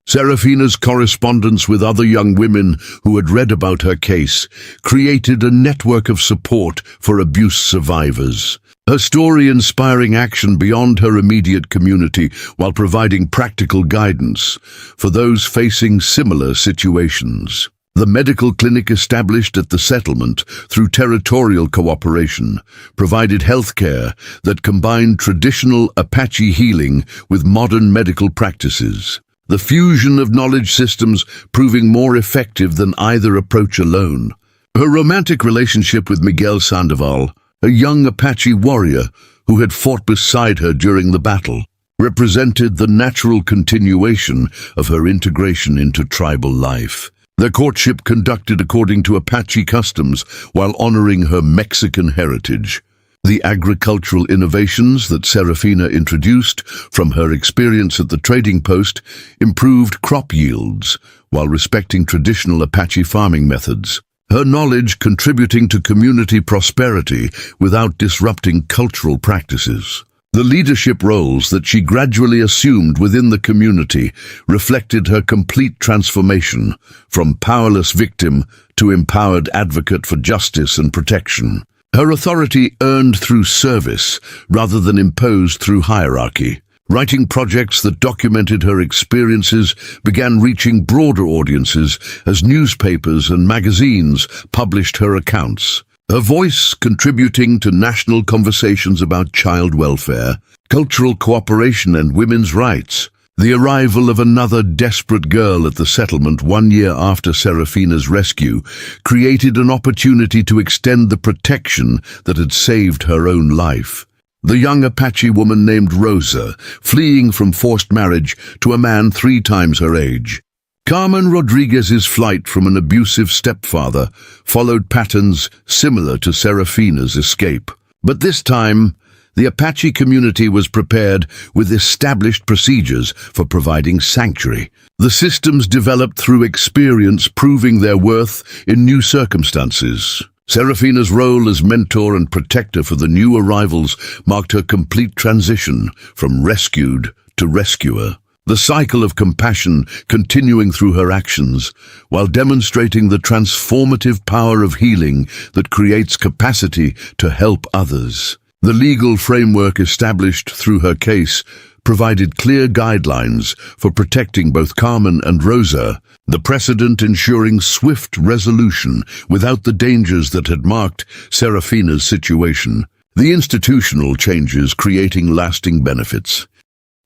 Serafina's correspondence with other young women who had read about her case created a network of support for abuse survivors. Her story inspiring action beyond her immediate community while providing practical guidance for those facing similar situations. The medical clinic established at the settlement through territorial cooperation provided health care that combined traditional Apache healing with modern medical practices. The fusion of knowledge systems proving more effective than either approach alone. Her romantic relationship with Miguel Sandoval, a young Apache warrior who had fought beside her during the battle, represented the natural continuation of her integration into tribal life. Their courtship conducted according to Apache customs while honoring her Mexican heritage. The agricultural innovations that Serafina introduced from her experience at the trading post improved crop yields while respecting traditional Apache farming methods. Her knowledge contributing to community prosperity without disrupting cultural practices. The leadership roles that she gradually assumed within the community reflected her complete transformation from powerless victim to empowered advocate for justice and protection. Her authority earned through service rather than imposed through hierarchy. Writing projects that documented her experiences began reaching broader audiences as newspapers and magazines published her accounts. Her voice contributing to national conversations about child welfare, cultural cooperation and women's rights. The arrival of another desperate girl at the settlement 1 year after Serafina's rescue created an opportunity to extend the protection that had saved her own life. The young Apache woman named Rosa, fleeing from forced marriage to a man 3 times her age. Carmen Rodriguez's flight from an abusive stepfather followed patterns similar to Serafina's escape. But this time, the Apache community was prepared with established procedures for providing sanctuary. The systems developed through experience proving their worth in new circumstances. Serafina's role as mentor and protector for the new arrivals marked her complete transition from rescued to rescuer. The cycle of compassion continuing through her actions, while demonstrating the transformative power of healing that creates capacity to help others. The legal framework established through her case provided clear guidelines for protecting both Carmen and Rosa, the precedent ensuring swift resolution without the dangers that had marked Serafina's situation. The institutional changes creating lasting benefits.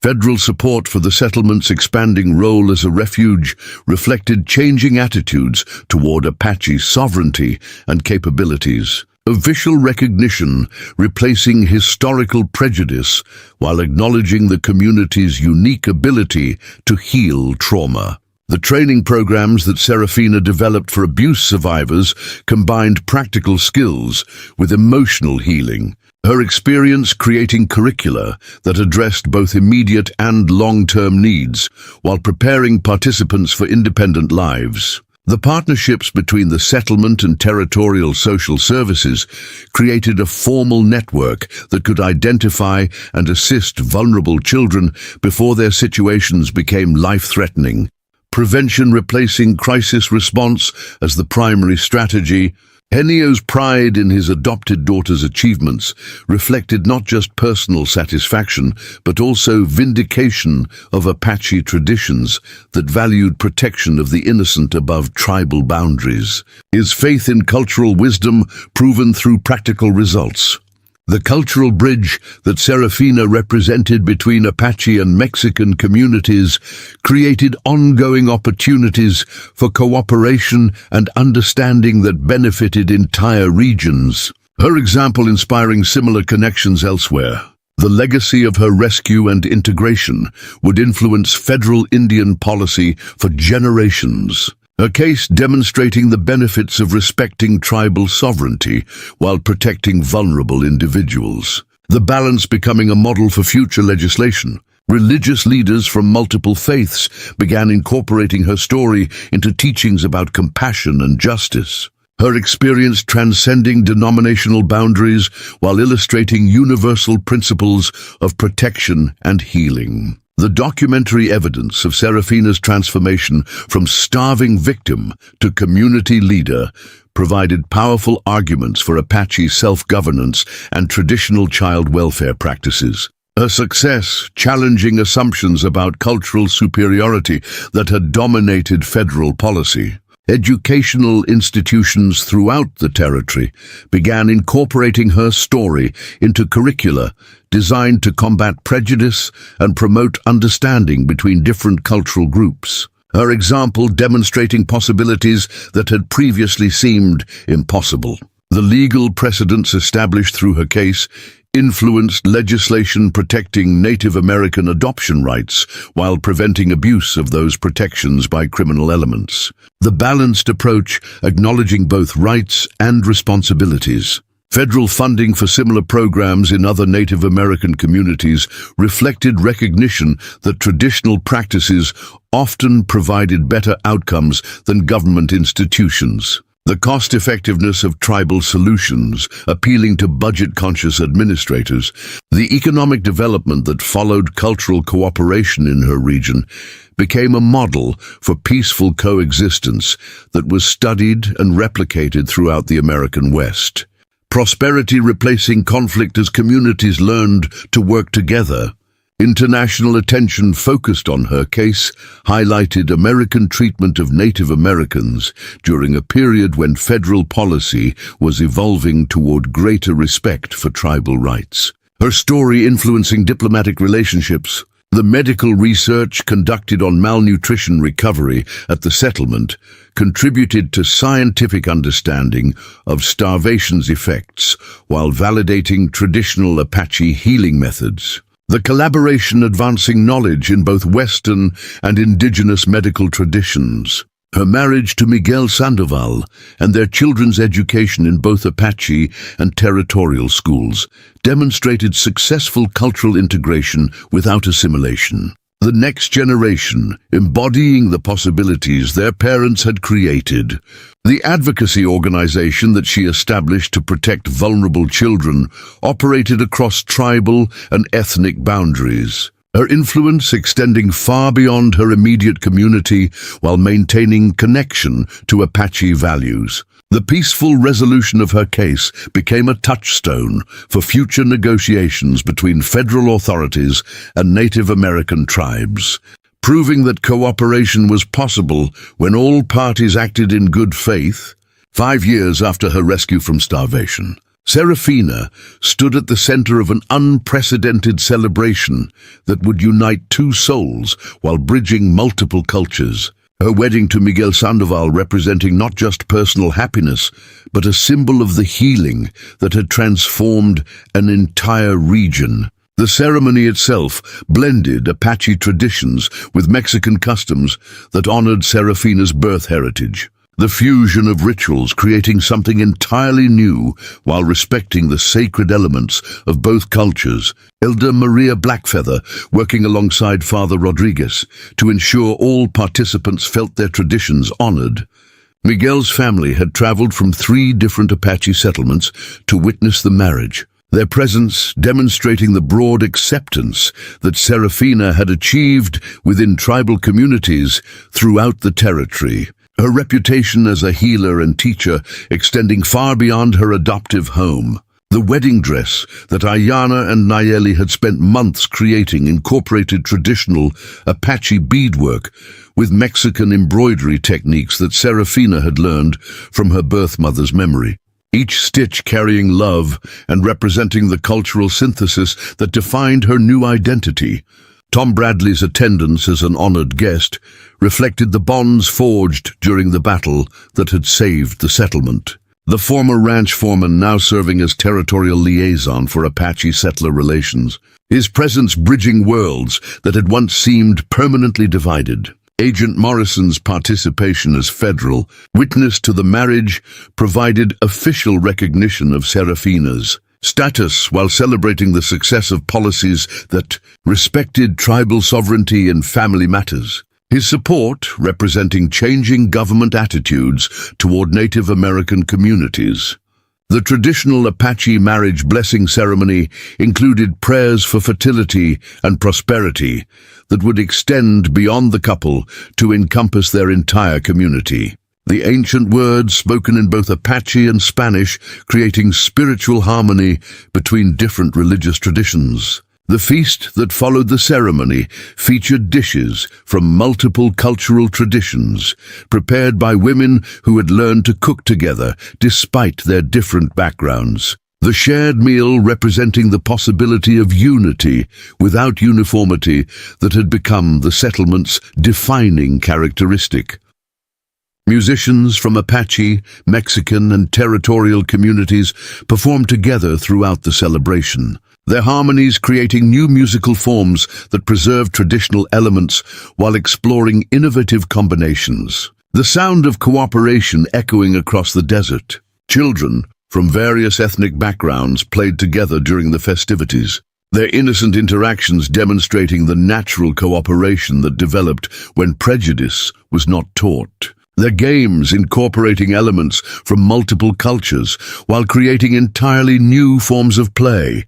Federal support for the settlement's expanding role as a refuge reflected changing attitudes toward Apache sovereignty and capabilities. Official recognition replacing historical prejudice while acknowledging the community's unique ability to heal trauma. The training programs that Serafina developed for abuse survivors combined practical skills with emotional healing. Her experience creating curricula that addressed both immediate and long-term needs while preparing participants for independent lives. The partnerships between the settlement and territorial social services created a formal network that could identify and assist vulnerable children before their situations became life-threatening. Prevention replacing crisis response as the primary strategy. Henio's pride in his adopted daughter's achievements reflected not just personal satisfaction, but also vindication of Apache traditions that valued protection of the innocent above tribal boundaries. His faith in cultural wisdom proven through practical results. The cultural bridge that Serafina represented between Apache and Mexican communities created ongoing opportunities for cooperation and understanding that benefited entire regions. Her example inspiring similar connections elsewhere. The legacy of her rescue and integration would influence federal Indian policy for generations. A case demonstrating the benefits of respecting tribal sovereignty while protecting vulnerable individuals. The balance becoming a model for future legislation. Religious leaders from multiple faiths began incorporating her story into teachings about compassion and justice. Her experience transcending denominational boundaries while illustrating universal principles of protection and healing. The documentary evidence of Serafina's transformation from starving victim to community leader provided powerful arguments for Apache self-governance and traditional child welfare practices. Her success challenging assumptions about cultural superiority that had dominated federal policy. Educational institutions throughout the territory began incorporating her story into curricula designed to combat prejudice and promote understanding between different cultural groups. Her example demonstrating possibilities that had previously seemed impossible. The legal precedents established through her case influenced legislation protecting Native American adoption rights while preventing abuse of those protections by criminal elements. The balanced approach acknowledging both rights and responsibilities. Federal funding for similar programs in other Native American communities reflected recognition that traditional practices often provided better outcomes than government institutions. The cost-effectiveness of tribal solutions, appealing to budget-conscious administrators, the economic development that followed cultural cooperation in her region, became a model for peaceful coexistence that was studied and replicated throughout the American West. Prosperity replacing conflict as communities learned to work together. International attention focused on her case highlighted American treatment of Native Americans during a period when federal policy was evolving toward greater respect for tribal rights. Her story influencing diplomatic relationships. The medical research conducted on malnutrition recovery at the settlement contributed to scientific understanding of starvation's effects while validating traditional Apache healing methods. The collaboration advancing knowledge in both Western and indigenous medical traditions. Her marriage to Miguel Sandoval and their children's education in both Apache and territorial schools demonstrated successful cultural integration without assimilation. The next generation, embodying the possibilities their parents had created. The advocacy organization that she established to protect vulnerable children operated across tribal and ethnic boundaries. Her influence extending far beyond her immediate community while maintaining connection to Apache values. The peaceful resolution of her case became a touchstone for future negotiations between federal authorities and Native American tribes, proving that cooperation was possible when all parties acted in good faith. 5 years after her rescue from starvation, Serafina stood at the center of an unprecedented celebration that would unite two souls while bridging multiple cultures. Her wedding to Miguel Sandoval representing not just personal happiness, but a symbol of the healing that had transformed an entire region. The ceremony itself blended Apache traditions with Mexican customs that honored Serafina's birth heritage. The fusion of rituals creating something entirely new while respecting the sacred elements of both cultures. Elder Maria Blackfeather working alongside Father Rodriguez to ensure all participants felt their traditions honored. Miguel's family had traveled from 3 different Apache settlements to witness the marriage, their presence demonstrating the broad acceptance that Serafina had achieved within tribal communities throughout the territory. Her reputation as a healer and teacher extending far beyond her adoptive home. The wedding dress that Ayana and Nayeli had spent months creating incorporated traditional Apache beadwork with Mexican embroidery techniques that Serafina had learned from her birth mother's memory. Each stitch carrying love and representing the cultural synthesis that defined her new identity. Tom Bradley's attendance as an honored guest reflected the bonds forged during the battle that had saved the settlement. The former ranch foreman now serving as territorial liaison for Apache settler relations, his presence bridging worlds that had once seemed permanently divided. Agent Morrison's participation as federal witness to the marriage provided official recognition of Serafina's status while celebrating the success of policies that respected tribal sovereignty in family matters. His support representing changing government attitudes toward Native American communities. The traditional Apache marriage blessing ceremony included prayers for fertility and prosperity that would extend beyond the couple to encompass their entire community. The ancient words spoken in both Apache and Spanish, creating spiritual harmony between different religious traditions. The feast that followed the ceremony featured dishes from multiple cultural traditions, prepared by women who had learned to cook together despite their different backgrounds. The shared meal representing the possibility of unity without uniformity that had become the settlement's defining characteristic. Musicians from Apache, Mexican, and territorial communities performed together throughout the celebration, their harmonies creating new musical forms that preserved traditional elements while exploring innovative combinations. The sound of cooperation echoing across the desert. Children from various ethnic backgrounds played together during the festivities, their innocent interactions demonstrating the natural cooperation that developed when prejudice was not taught. Their games incorporating elements from multiple cultures while creating entirely new forms of play.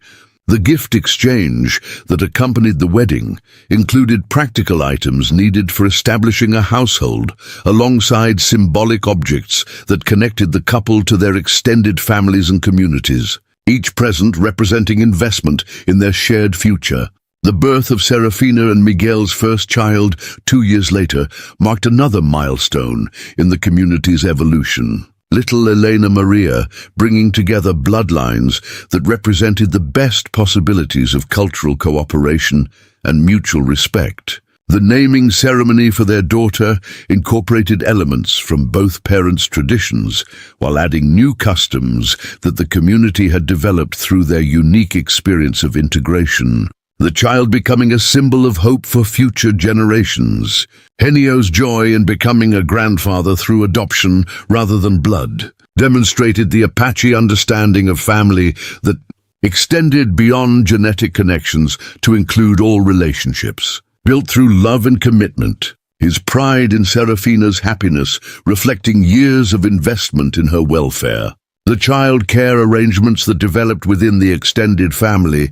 The gift exchange that accompanied the wedding included practical items needed for establishing a household, alongside symbolic objects that connected the couple to their extended families and communities, each present representing investment in their shared future. The birth of Serafina and Miguel's first child 2 years later marked another milestone in the community's evolution. Little Helena Maria, bringing together bloodlines that represented the best possibilities of cultural cooperation and mutual respect. The naming ceremony for their daughter incorporated elements from both parents' traditions, while adding new customs that the community had developed through their unique experience of integration. The child becoming a symbol of hope for future generations. Henio's joy in becoming a grandfather through adoption rather than blood demonstrated the Apache understanding of family that extended beyond genetic connections to include all relationships, built through love and commitment. His pride in Serafina's happiness reflecting years of investment in her welfare. The child care arrangements that developed within the extended family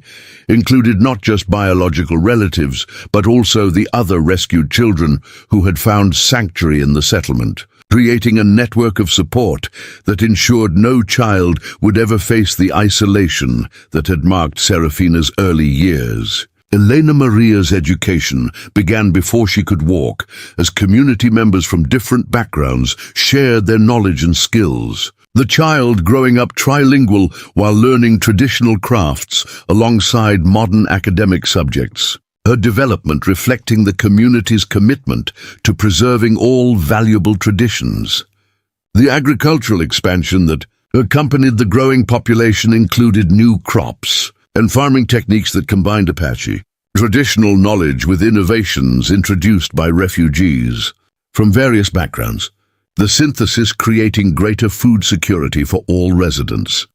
included not just biological relatives, but also the other rescued children who had found sanctuary in the settlement, creating a network of support that ensured no child would ever face the isolation that had marked Serafina's early years. Helena Maria's education began before she could walk, as community members from different backgrounds shared their knowledge and skills. The child growing up trilingual while learning traditional crafts alongside modern academic subjects. Her development reflecting the community's commitment to preserving all valuable traditions. The agricultural expansion that accompanied the growing population included new crops and farming techniques that combined Apache traditional knowledge with innovations introduced by refugees from various backgrounds. The synthesis creating greater food security for all residents.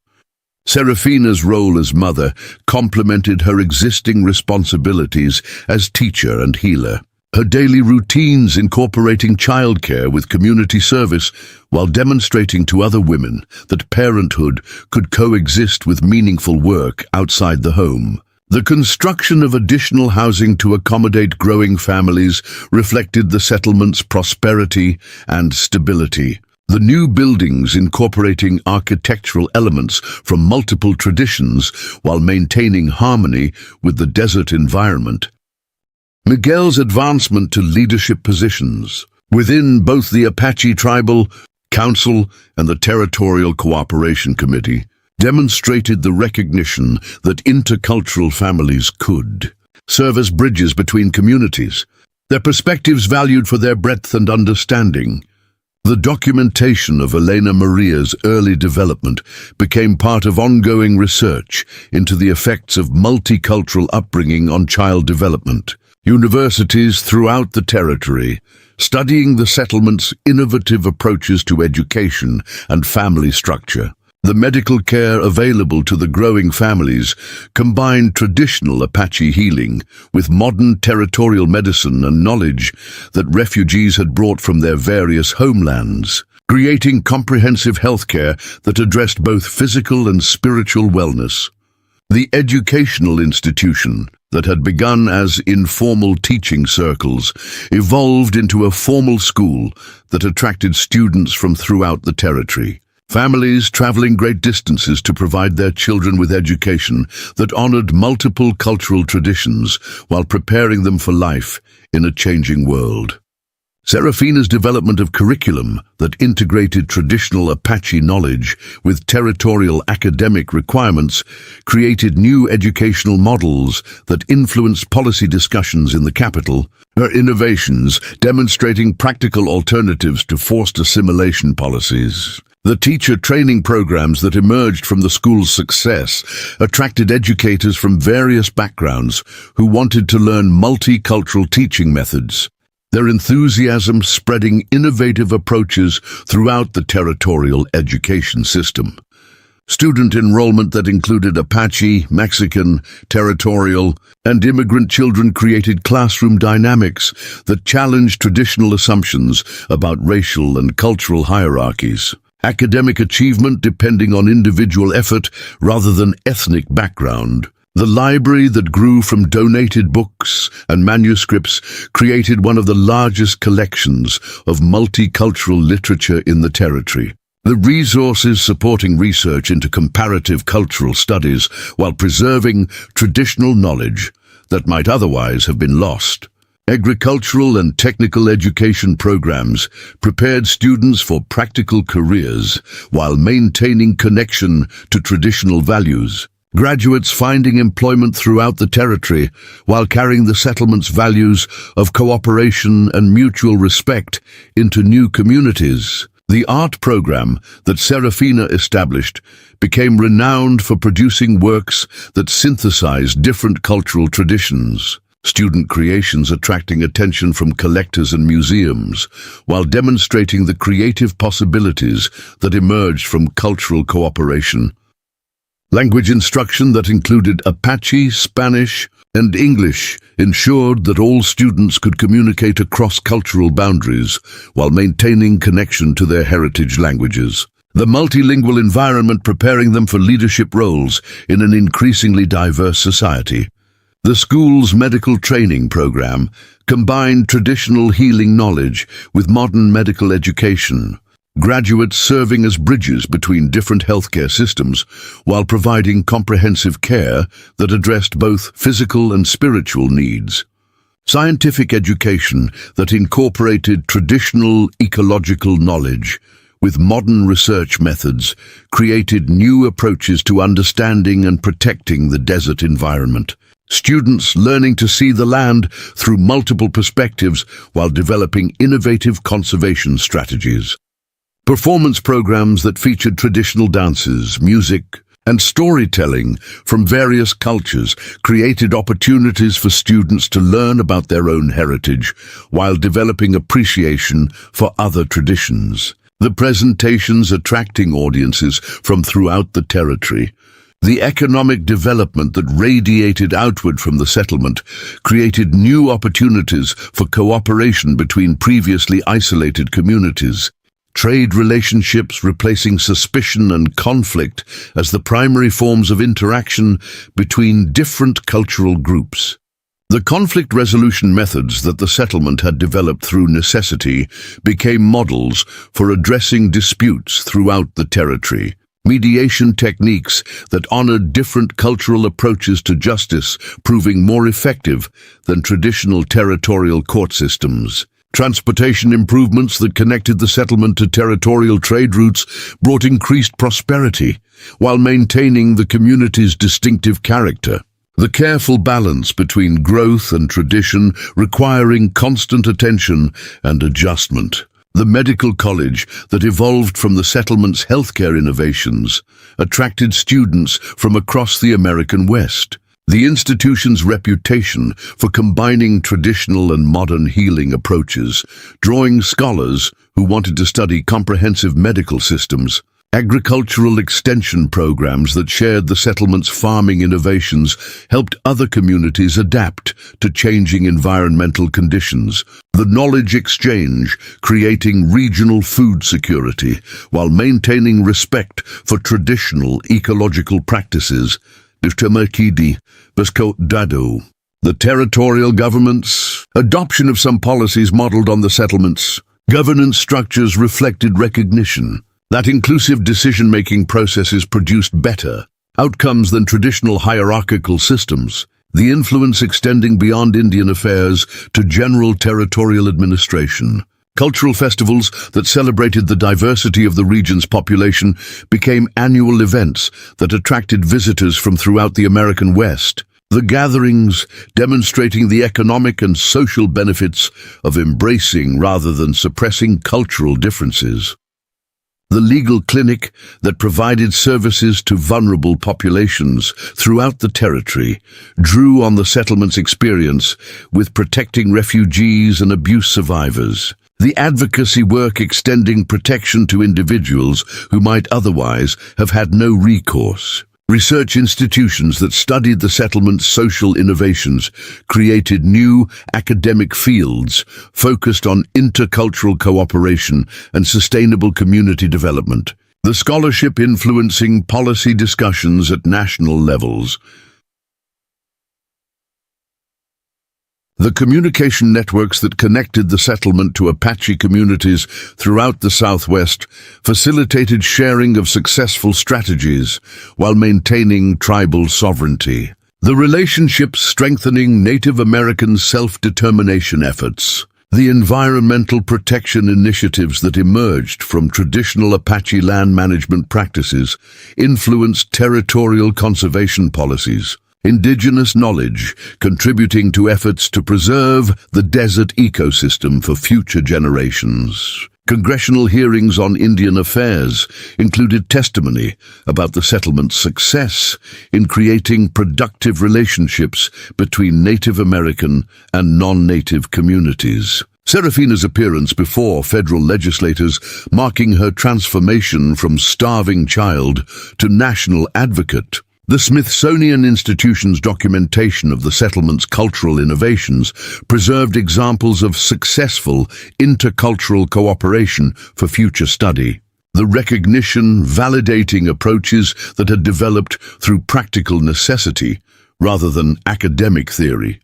Serafina's role as mother complemented her existing responsibilities as teacher and healer. Her daily routines incorporating childcare with community service while demonstrating to other women that parenthood could coexist with meaningful work outside the home. The construction of additional housing to accommodate growing families reflected the settlement's prosperity and stability. The new buildings incorporating architectural elements from multiple traditions while maintaining harmony with the desert environment. Miguel's advancement to leadership positions within both the Apache Tribal Council and the Territorial Cooperation Committee demonstrated the recognition that intercultural families could serve as bridges between communities, their perspectives valued for their breadth and understanding. The documentation of Helena Maria's early development became part of ongoing research into the effects of multicultural upbringing on child development. Universities throughout the territory, studying the settlement's innovative approaches to education and family structure. The medical care available to the growing families combined traditional Apache healing with modern territorial medicine and knowledge that refugees had brought from their various homelands, creating comprehensive healthcare that addressed both physical and spiritual wellness. The educational institution that had begun as informal teaching circles evolved into a formal school that attracted students from throughout the territory. Families traveling great distances to provide their children with education that honored multiple cultural traditions while preparing them for life in a changing world. Serafina's development of curriculum that integrated traditional Apache knowledge with territorial academic requirements created new educational models that influenced policy discussions in the capital, her innovations demonstrating practical alternatives to forced assimilation policies. The teacher training programs that emerged from the school's success attracted educators from various backgrounds who wanted to learn multicultural teaching methods, their enthusiasm spreading innovative approaches throughout the territorial education system. Student enrollment that included Apache, Mexican, territorial, and immigrant children created classroom dynamics that challenged traditional assumptions about racial and cultural hierarchies. Academic achievement depending on individual effort rather than ethnic background. The library that grew from donated books and manuscripts created one of the largest collections of multicultural literature in the territory. The resources supporting research into comparative cultural studies while preserving traditional knowledge that might otherwise have been lost. Agricultural and technical education programs prepared students for practical careers while maintaining connection to traditional values. Graduates finding employment throughout the territory while carrying the settlement's values of cooperation and mutual respect into new communities. The art program that Serafina established became renowned for producing works that synthesized different cultural traditions. Student creations attracting attention from collectors and museums, while demonstrating the creative possibilities that emerged from cultural cooperation. Language instruction that included Apache, Spanish, and English ensured that all students could communicate across cultural boundaries while maintaining connection to their heritage languages. The multilingual environment preparing them for leadership roles in an increasingly diverse society. The school's medical training program combined traditional healing knowledge with modern medical education, graduates serving as bridges between different healthcare systems while providing comprehensive care that addressed both physical and spiritual needs. Scientific education that incorporated traditional ecological knowledge with modern research methods created new approaches to understanding and protecting the desert environment. Students learning to see the land through multiple perspectives while developing innovative conservation strategies. Performance programs that featured traditional dances, music, and storytelling from various cultures created opportunities for students to learn about their own heritage while developing appreciation for other traditions. The presentations attracting audiences from throughout the territory. The economic development that radiated outward from the settlement created new opportunities for cooperation between previously isolated communities. Trade relationships replacing suspicion and conflict as the primary forms of interaction between different cultural groups. The conflict resolution methods that the settlement had developed through necessity became models for addressing disputes throughout the territory. Mediation techniques that honored different cultural approaches to justice proving more effective than traditional territorial court systems. Transportation improvements that connected the settlement to territorial trade routes brought increased prosperity while maintaining the community's distinctive character. The careful balance between growth and tradition requiring constant attention and adjustment. The medical college that evolved from the settlement's healthcare innovations attracted students from across the American West. The institution's reputation for combining traditional and modern healing approaches, drawing scholars who wanted to study comprehensive medical systems, agricultural extension programs that shared the settlement's farming innovations helped other communities adapt to changing environmental conditions. The knowledge exchange, creating regional food security while maintaining respect for traditional ecological practices. The territorial government's adoption of some policies modeled on the settlements' governance structures reflected recognition that inclusive decision-making processes produced better outcomes than traditional hierarchical systems, the influence extending beyond Indian affairs to general territorial administration. Cultural festivals that celebrated the diversity of the region's population became annual events that attracted visitors from throughout the American West. The gatherings demonstrating the economic and social benefits of embracing rather than suppressing cultural differences. The legal clinic that provided services to vulnerable populations throughout the territory drew on the settlement's experience with protecting refugees and abuse survivors. The advocacy work extending protection to individuals who might otherwise have had no recourse. Research institutions that studied the settlement's social innovations created new academic fields focused on intercultural cooperation and sustainable community development. The scholarship influencing policy discussions at national levels. The communication networks that connected the settlement to Apache communities throughout the Southwest facilitated sharing of successful strategies while maintaining tribal sovereignty. The relationships strengthening Native American self-determination efforts. The environmental protection initiatives that emerged from traditional Apache land management practices influenced territorial conservation policies. Indigenous knowledge contributing to efforts to preserve the desert ecosystem for future generations. Congressional hearings on Indian affairs included testimony about the settlement's success in creating productive relationships between Native American and non-native communities. Serafina's appearance before federal legislators, marking her transformation from starving child to national advocate. The Smithsonian Institution's documentation of the settlement's cultural innovations preserved examples of successful intercultural cooperation for future study. The recognition, validating approaches that had developed through practical necessity rather than academic theory.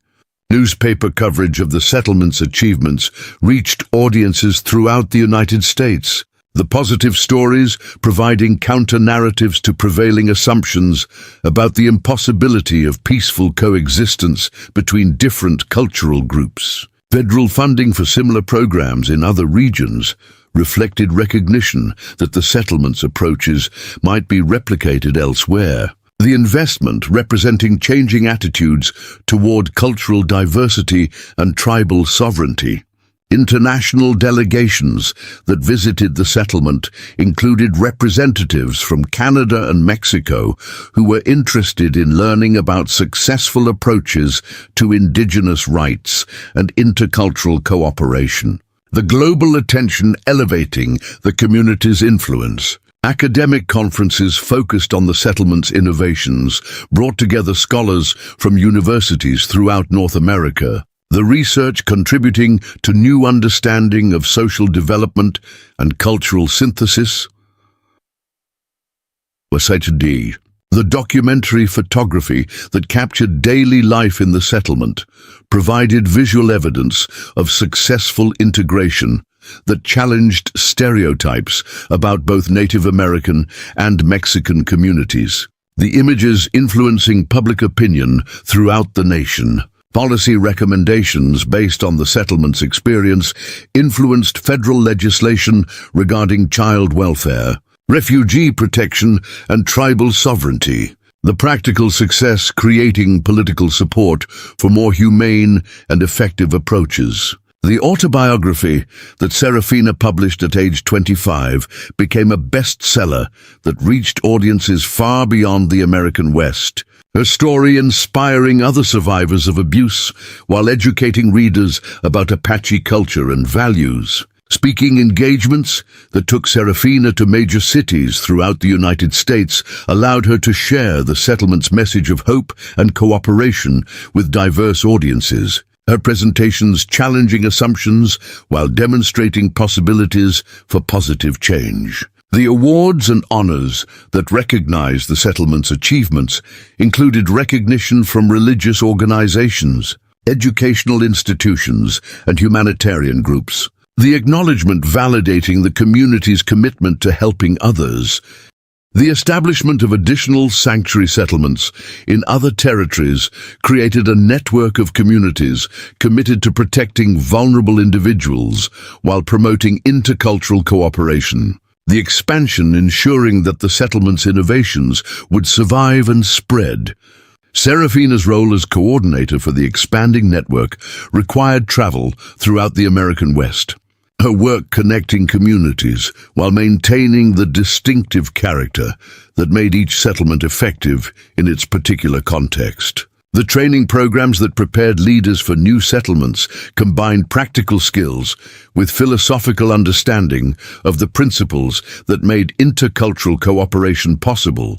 Newspaper coverage of the settlement's achievements reached audiences throughout the United States. The positive stories providing counter-narratives to prevailing assumptions about the impossibility of peaceful coexistence between different cultural groups. Federal funding for similar programs in other regions reflected recognition that the settlement's approaches might be replicated elsewhere. The investment representing changing attitudes toward cultural diversity and tribal sovereignty. International delegations that visited the settlement included representatives from Canada and Mexico who were interested in learning about successful approaches to indigenous rights and intercultural cooperation. The global attention elevating the community's influence. Academic conferences focused on the settlement's innovations brought together scholars from universities throughout North America. The research contributing to new understanding of social development and cultural synthesis. The documentary photography that captured daily life in the settlement provided visual evidence of successful integration that challenged stereotypes about both Native American and Mexican communities. The images influencing public opinion throughout the nation. Policy recommendations based on the settlement's experience influenced federal legislation regarding child welfare, refugee protection, and tribal sovereignty. The practical success creating political support for more humane and effective approaches. The autobiography that Serafina published at age 25 became a bestseller that reached audiences far beyond the American West. Her story inspiring other survivors of abuse while educating readers about Apache culture and values. Speaking engagements that took Serafina to major cities throughout the United States allowed her to share the settlement's message of hope and cooperation with diverse audiences. Her presentations challenging assumptions while demonstrating possibilities for positive change. The awards and honors that recognized the settlement's achievements included recognition from religious organizations, educational institutions, and humanitarian groups. The acknowledgement validating the community's commitment to helping others. The establishment of additional sanctuary settlements in other territories created a network of communities committed to protecting vulnerable individuals while promoting intercultural cooperation. The expansion ensuring that the settlement's innovations would survive and spread. Serafina's role as coordinator for the expanding network required travel throughout the American West. Her work connecting communities while maintaining the distinctive character that made each settlement effective in its particular context. The training programs that prepared leaders for new settlements combined practical skills with philosophical understanding of the principles that made intercultural cooperation possible.